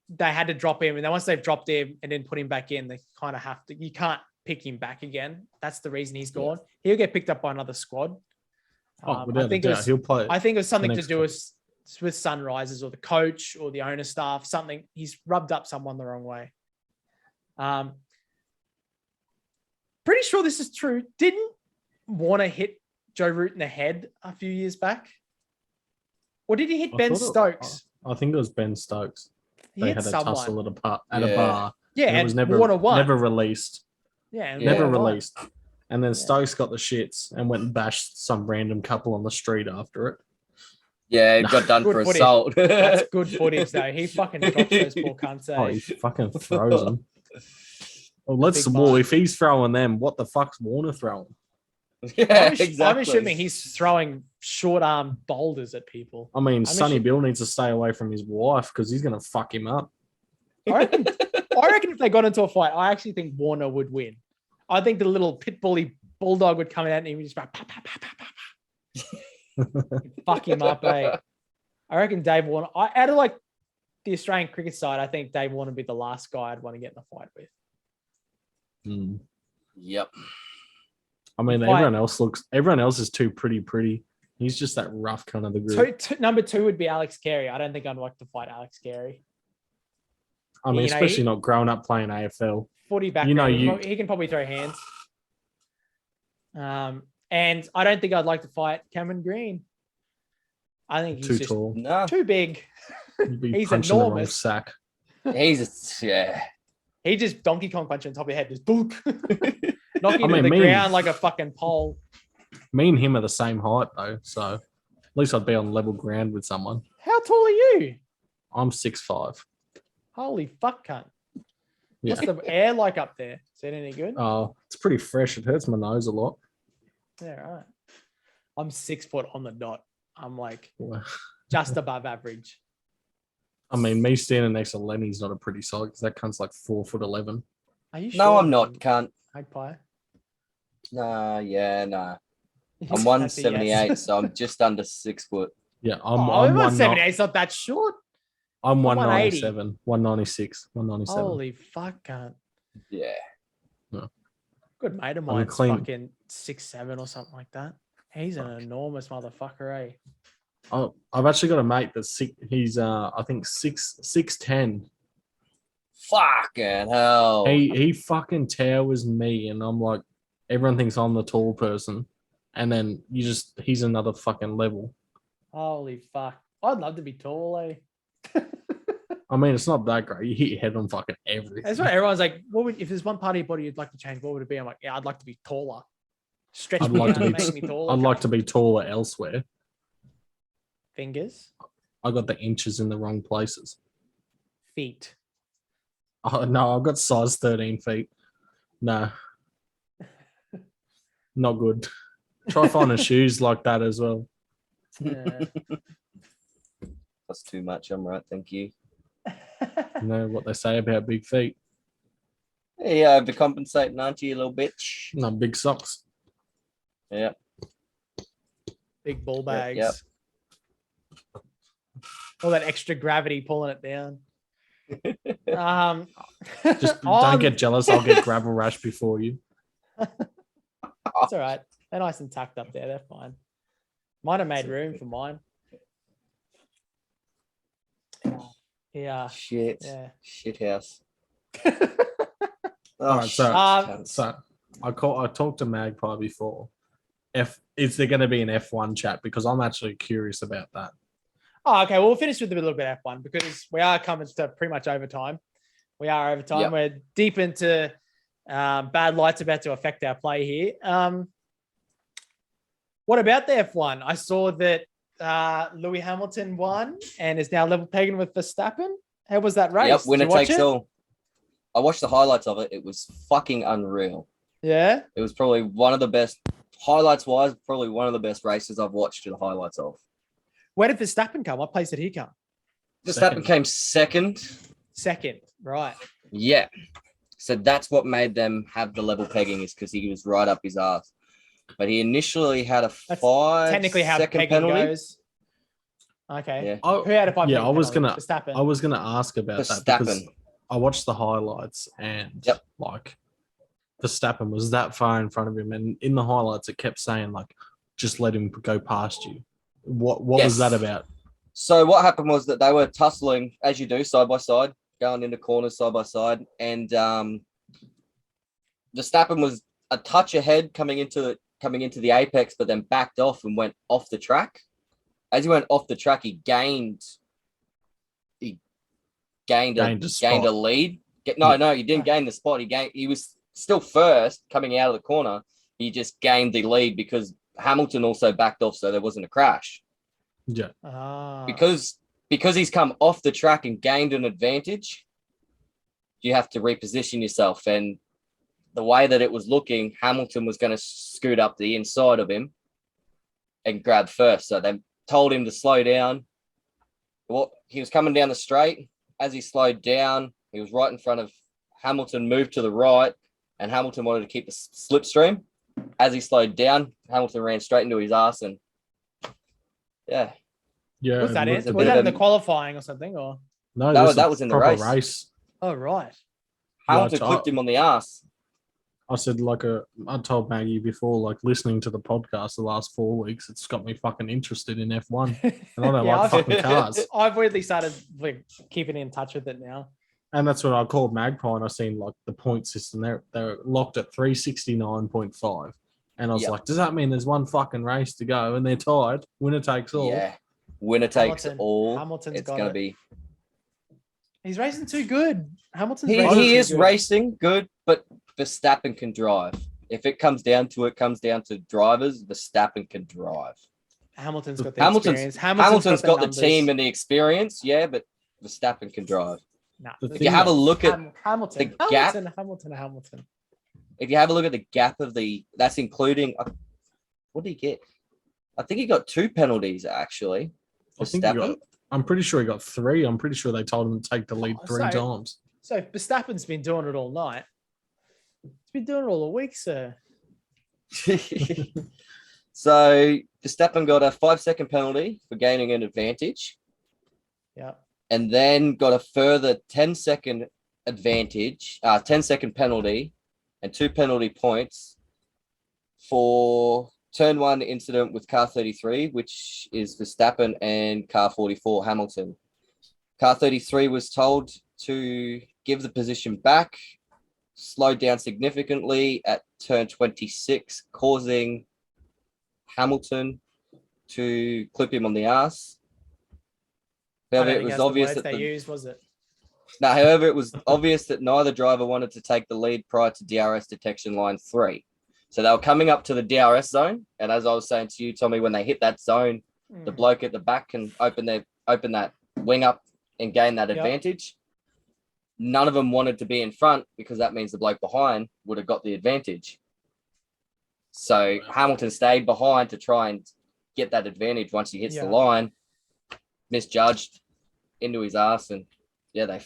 B: they had to drop him. And then once they've dropped him and then put him back in, they kind of have to. You can't pick him back again. That's the reason he's gone. He'll get picked up by another squad.
D: Without a doubt, he'll play.
B: I think it was something to
D: next
B: do with Sunrisers or the coach or the owner staff. Something he's rubbed up someone the wrong way. Pretty sure this is true. Didn't Warner hit Joe Root in the head a few years back? Or did he hit Ben Stokes?
D: I think it was Ben Stokes.
B: He
D: They
B: hit
D: had a
B: someone.
D: tussle at a bar.
B: Yeah,
D: and it
B: and
D: was never
B: Warner won.
D: never released.
B: Yeah, and
D: Never
B: Warner won.
D: released. And then Stokes got the shits and went and bashed some random couple on the street after it.
C: Yeah, he got done
B: Good
C: for
B: footage.
C: assault.
B: That's good footage, though. He fucking dropped those poor cunts.
D: Oh,
B: Eh?
D: he fucking throws them. Well, let's
B: Big
D: well,
B: man.
D: if he's throwing them, what the fuck's Warner throwing?
C: Yeah,
B: I'm assuming he's throwing short arm boulders at people.
D: I mean,
B: I'm
D: Sonny
B: assu-
D: Bill needs to stay away from his wife because he's gonna fuck him up.
B: I reckon if they got into a fight, I actually think Warner would win. I think the little pit bully bulldog would come out and he would just go, pa, pa, pa, pa, pa, pa. Fuck him up, eh? I reckon Dave Warner, out of like the Australian cricket side, I think Dave Warner would be the last guy I'd want to get in a fight with.
D: Hmm.
C: Yep.
D: I mean,
B: Fight.
D: everyone else is too pretty. He's just that rough kind of the group.
B: Number 2 would be Alex Carey. I don't think I'd like to fight Alex Carey.
D: I mean,
B: you know,
D: especially not growing up playing AFL.
B: Footy background.
D: You know,
B: he can probably throw hands. And I don't think I'd like to fight Cameron Green. I think he's
D: Too
B: just
D: tall.
C: No,
B: too big.
D: You'd be
B: He's
D: punching the wrong
B: enormous.
D: sack.
C: yeah.
B: He just Donkey Kong punch on top of your head, just book, knocking
D: I
B: into
D: mean,
B: the
D: me-
B: ground like a fucking pole.
D: Me and him are the same height though, so at least I'd be on level ground with someone.
B: How tall are you?
D: I'm 6'5".
B: Holy fuck, cunt!
D: Yeah.
B: What's the air like up there? Is it any good?
D: Oh, it's pretty fresh. It hurts my nose a lot.
B: Yeah, right. I'm 6 foot on the dot. I'm like
D: Well,
B: just above average.
D: I mean, me standing next to Lenny's not a pretty sight because that cunt's like 4'11".
B: Are you sure?
C: No, I'm not, cunt.
B: Magpie.
C: Nah, yeah, nah.
B: Yes,
C: I'm
B: that's a
C: 178,
B: yes.
C: so I'm just under 6 foot.
D: Yeah,
B: I'm
D: I'm
B: 178. It's not that short.
D: I'm
B: 180.
D: 197, 196, 197.
B: Holy fuck, cunt.
C: Yeah.
B: Good mate of
D: I'm
B: mine's
D: clean.
B: fucking 6'7" or something like that. He's an enormous motherfucker, eh?
D: Oh, I've actually got a mate that's he's I think 6'10".
C: Fucking hell.
D: He fucking towers me, and I'm like, everyone thinks I'm the tall person, and then he's another fucking level.
B: Holy fuck. I'd love to be tall, eh?
D: I mean, it's not that great. You hit your head on fucking everything.
B: That's what everyone's like, if there's one part of your body you'd like to change, what would it be? I'm like, yeah, I'd like to be taller. Stretch
D: I'd
B: me
D: like
B: out
D: to
B: and
D: be.
B: make me taller.
D: I'd like to be taller elsewhere.
B: Fingers,
D: I got the inches in the wrong places.
B: feet.
D: Oh no, I've got size 13 feet. No, not good. Try finding shoes like that as well.
B: Yeah.
C: That's too much. I'm right. Thank you.
D: You know what they say about big feet?
C: Yeah, overcompensating, aren't you, you little bitch?
D: No, big socks.
C: Yeah.
B: Big ball bags.
C: Yep.
B: All that extra gravity pulling it down.
D: Just don't get jealous. I'll get gravel rash before you.
B: It's all right. They're nice and tucked up there. They're fine. Might have made room for mine. Yeah.
C: Shit.
B: Yeah.
C: Shit house.
D: All right, so
C: cunts.
D: I talked to Magpie before. Is there going to be an F1 chat? Because I'm actually curious about that.
B: Oh, okay. Well, we'll finish with a little bit of F1 because we are coming to pretty much overtime. We are overtime.
C: Yep.
B: We're deep into bad lights about to affect our play here. What about the F1? I saw that Lewis Hamilton won and is now level pegging with Verstappen. How was that race?
C: Yep,
B: Did
C: winner
B: you watch
C: takes
B: it?
C: all. I watched the highlights of it. It was fucking unreal.
B: Yeah.
C: It was probably one of the best, highlights-wise, probably one of the best races I've watched to the highlights of.
B: Where did Verstappen come? What place did he come?
C: Verstappen came second.
B: Second. Right.
C: Yeah. So that's what made them have the level pegging is because he was right up his ass. but he initially had a
B: That's
C: 5
B: technically how
C: second
B: pegging
C: penalty.
B: goes. Okay.
C: Yeah.
B: Who had a 5
D: Yeah, I was
B: penalty?
D: gonna ask about that because
C: Verstappen.
D: I watched the highlights and
C: Yep.
D: like Verstappen was that far in front of him, and in the highlights it kept saying like, just let him go past you. What was that about?
C: So what happened was that they were tussling, as you do, side by side, going into corners side by side, and Verstappen was a touch ahead coming into the apex, but then backed off and went off the track. As he went off the track, he gained a lead. No, he didn't gain the spot. He was still first coming out of the corner. He just gained the lead because Hamilton also backed off, so there wasn't a crash.
D: Yeah.
C: Because he's come off the track and gained an advantage, you have to reposition yourself. And the way that it was looking, Hamilton was going to scoot up the inside of him and grab first. So they told him to slow down. Well, he was coming down the straight. As he slowed down, he was right in front of Hamilton, moved to the right, and Hamilton wanted to keep the slipstream. As he slowed down, Hamilton ran straight into his ass, and yeah.
B: Was that it? Was that in the qualifying or something? Or
D: no,
C: that was in the race.
B: Oh, right.
C: Hamilton clipped him on the ass.
D: I said, I told Maggie before, like listening to the podcast the last 4 weeks, it's got me fucking interested in F1. And I don't like fucking cars.
B: I've weirdly started keeping in touch with it now.
D: And that's when I called Magpie and I seen like the point system. They're locked at 369.5. And I was like, does that mean there's one fucking race to go and they're tied? Winner takes all.
C: Yeah. Winner takes all.
B: Hamilton's
C: going to be.
B: He's racing too good.
C: He is racing good, but Verstappen can drive. If it comes down to drivers, Verstappen can drive.
B: Hamilton's got the experience.
C: Hamilton's got the team and the experience, yeah, but Verstappen can drive.
B: Nah,
C: if you have a look at
B: Hamilton,
C: the gap,
B: Hamilton.
C: If you have a look at the gap that's including, what did he get? I think he got 2 penalties actually.
D: I'm pretty sure he got 3. I'm pretty sure they told him to take the lead 3 times.
B: So Verstappen's been doing it all night. He's been doing it all the week, sir.
C: So Verstappen got a 5-second penalty for gaining an advantage.
B: Yeah.
C: And then got a further 10-second advantage, 10-second penalty and 2 penalty points for turn 1 incident with car 33, which is Verstappen, and car 44, Hamilton. Car 33 was told to give the position back, slowed down significantly at turn 26, causing Hamilton to clip him on the ass. However, it was obvious that however, it was obvious that neither driver wanted to take the lead prior to DRS detection line 3. So they were coming up to the DRS zone, and as I was saying to you, Tommy, when they hit that zone, the bloke at the back can open that wing up and gain that advantage. None of them wanted to be in front because that means the bloke behind would have got the advantage. So Hamilton stayed behind to try and get that advantage once he hits the line, misjudged into his ass, and they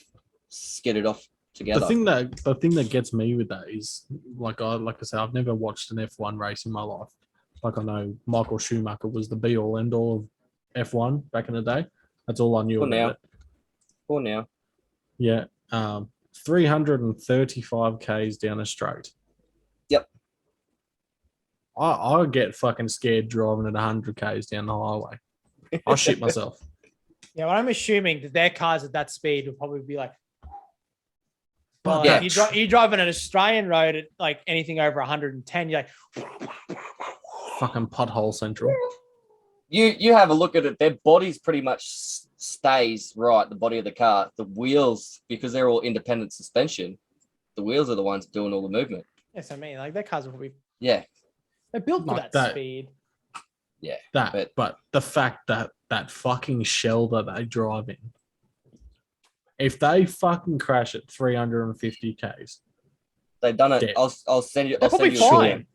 C: skidded off together.
D: The thing that gets me with that is like I said, I've never watched an F1 race in my life. Like I know Michael Schumacher was the be all end all of F1 back in the day. That's all I knew about it.
C: For now.
D: Yeah. 335 Ks down a straight.
C: Yep.
D: I get fucking scared driving at 100 Ks down the highway. I'll shit myself.
B: Yeah, well, I'm assuming that their cars at that speed would probably be like, if you're driving an Australian road at like anything over 110, you're like,
D: fucking pothole central.
C: You have a look at it. Their bodies pretty much stays right. The body of the car, the wheels, because they're all independent suspension, the wheels are the ones doing all the movement.
B: Yes, I mean, like their cars will probably they're built for that speed.
C: Yeah,
D: but the fact that fucking shell that they drive in, if they fucking crash at 350 Ks,
C: they've done it. Dead. I'll send you.
B: They're probably fine.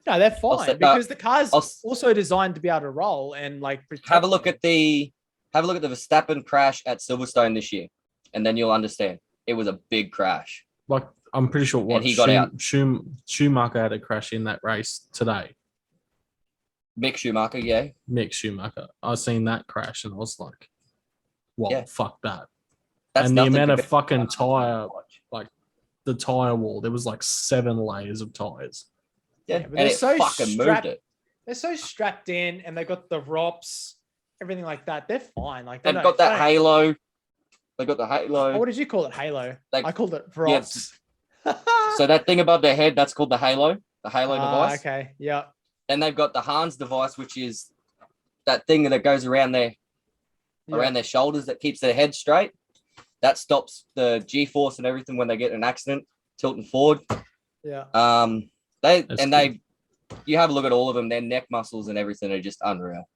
B: No, they're fine because the car's also designed to be able to roll and like
C: have a look at the Verstappen crash at Silverstone this year, and then you'll understand. It was a big crash.
D: Like I'm pretty sure
C: he got out.
D: Schumacher had a crash in that race today.
C: Mick Schumacher, yeah.
D: Mick Schumacher. I seen that crash and I was like, "Well,
C: Yeah.
D: fuck that."
C: That's
D: And the
C: nothing
D: amount of
C: compared to
D: fucking
C: what
D: tire,
C: I watch.
D: like the tire wall, there was like 7 layers of tires.
C: Yeah,
B: but
C: and
B: they're
C: it
B: so
C: fucking moved
B: strapped.
C: it.
B: They're so strapped in, and they've got the ROPS, everything like that. They're fine. Like
C: They've got that halo. They got the halo.
B: Oh, what did you call it? Halo.
C: Like,
B: I called it ROPS.
C: So that thing above their head, that's called the halo. The halo device.
B: Okay. Yeah.
C: Then they've got the Hans device, which is that thing that goes around their shoulders that keeps their head straight. That stops the G-force and everything when they get in an accident, tilting forward.
B: Yeah.
C: You have a look at all of them. Their neck muscles and everything are just unreal.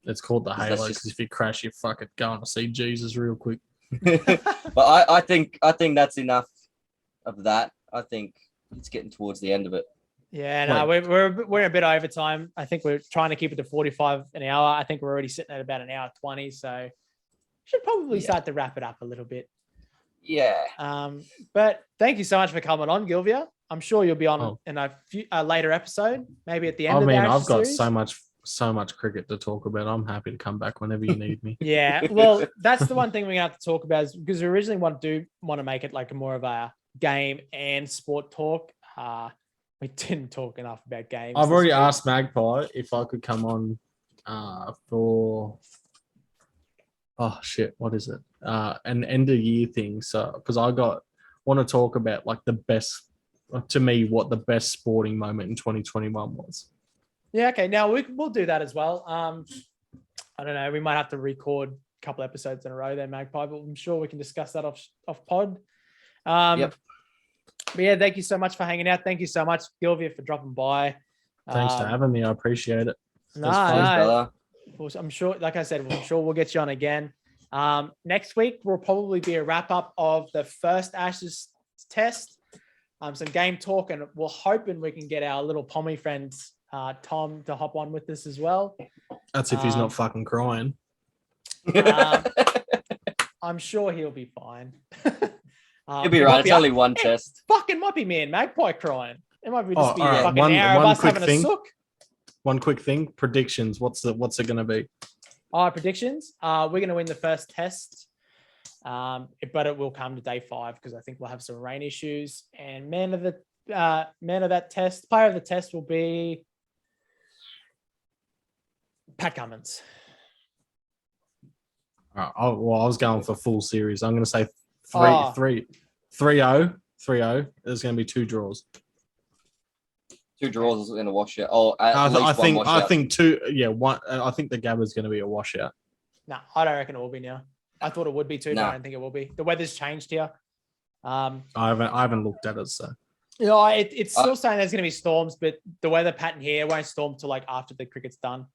D: It's called the halo
C: just-
D: because if you crash, you fucking going to see Jesus real quick.
C: But I think that's enough of that. I think it's getting towards the end of it.
B: Yeah, no, we're a bit over time. I think we're trying to keep it to 45 an hour. I think we're already sitting at about an hour 20, so should probably start to wrap it up a little bit.
C: Yeah.
B: But thank you so much for coming on, Gilvearr. I'm sure you'll be on in a later episode, maybe at the end of the
D: I've got
B: series.
D: so much cricket to talk about. I'm happy to come back whenever you need me.
B: Yeah, well, that's the one thing we're gonna have to talk about is because we originally want to make it like more of a game and sport talk. We didn't talk enough about games.
D: I've already asked Magpie if I could come on for what is it? An end of year thing. So because I want to talk about like the best, to me, what the best sporting moment in 2021 was.
B: Yeah, okay. Now we'll do that as well. I don't know. We might have to record a couple episodes in a row there, Magpie, but I'm sure we can discuss that off pod.
C: Yep.
B: But yeah, thank you so much for hanging out. Thank you so much, Gilvearr, for dropping by.
D: Thanks for having me. I appreciate it.
B: No. I'm sure, like I said, I'm sure we'll get you on again. Next week will probably be a wrap up of the first Ashes test. Some game talk, and we're hoping we can get our little Pommy friend Tom to hop on with this as well.
D: That's if he's not fucking crying.
B: I'm sure he'll be fine.
C: He'll be right. It's only one test.
B: Fucking might be me and Magpie crying. It might be just be
D: right.
B: fucking hour of us having a sook.
D: One quick thing. Predictions. What's it going to be?
B: Predictions. We're going to win the first test. But it will come to day 5 because I think we'll have some rain issues. And player of the test will be Pat Cummins.
D: I was going for full series. I'm going to say 3-0. 3-0. There's going to be 2 draws.
C: 2 draws in a washout. Oh,
D: I think 2. Yeah, one. I think the Gabba's going to be a washout.
B: No, I don't reckon it will be now. I thought it would be too, but I don't think it will be. The weather's changed here. I
D: haven't looked at it, so.
B: It's still saying there's going to be storms, but the weather pattern here won't storm till like after the cricket's done.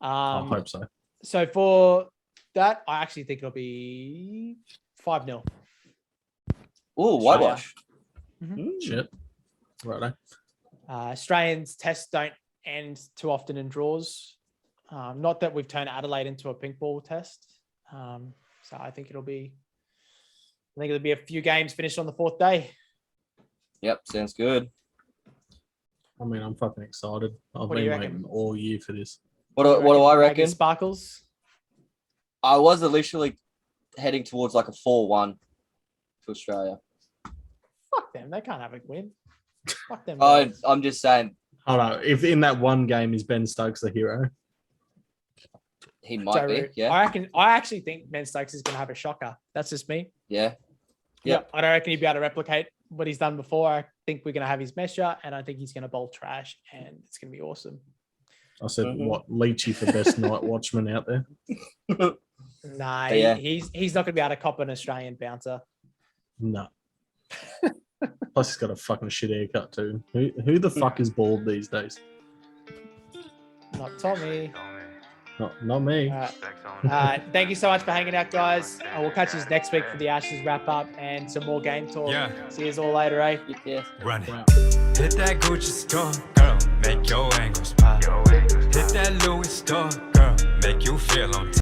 D: I hope so.
B: So for that, I actually think it'll be 5-0.
C: Oh, whitewash.
D: Shit. Righto.
B: Australians tests don't end too often in draws. Not that we've turned Adelaide into a pink ball test. So I think it'll be a few games finished on the 4th day.
C: Yep, sounds good.
D: I mean, I'm fucking excited. I've been waiting all year for this.
C: What do I reckon?
B: Sparkles?
C: I was initially heading towards like a 4-1 to Australia.
B: Fuck them. They can't have a win. Fuck them.
C: I'm just saying.
D: Hold on. If in that one game is Ben Stokes the hero?
C: He might be, yeah.
B: I actually think Ben Stokes is going to have a shocker. That's just me.
C: Yeah.
B: Yeah. I don't reckon he'd be able to replicate what he's done before. I think we're going to have his measure, and I think he's going to bowl trash, and it's going to be awesome.
D: I said, Leachy for best night watchman out there?
B: Nah,
C: yeah.
B: He's not going to be able to cop an Australian bouncer.
D: No. Plus, he's got a fucking shit haircut too. Who the fuck is bald these days?
B: Not Tommy.
D: Not me.
B: Thank you so much for hanging out, guys. We'll catch you next week for the Ashes wrap up and some more game talk.
A: Yeah.
B: See you all later, eh?
C: Yeah.
A: Run it.
D: Wow.
A: Hit that Gucci store, girl, make your angles pop. Hit that Louis store, girl, make you feel on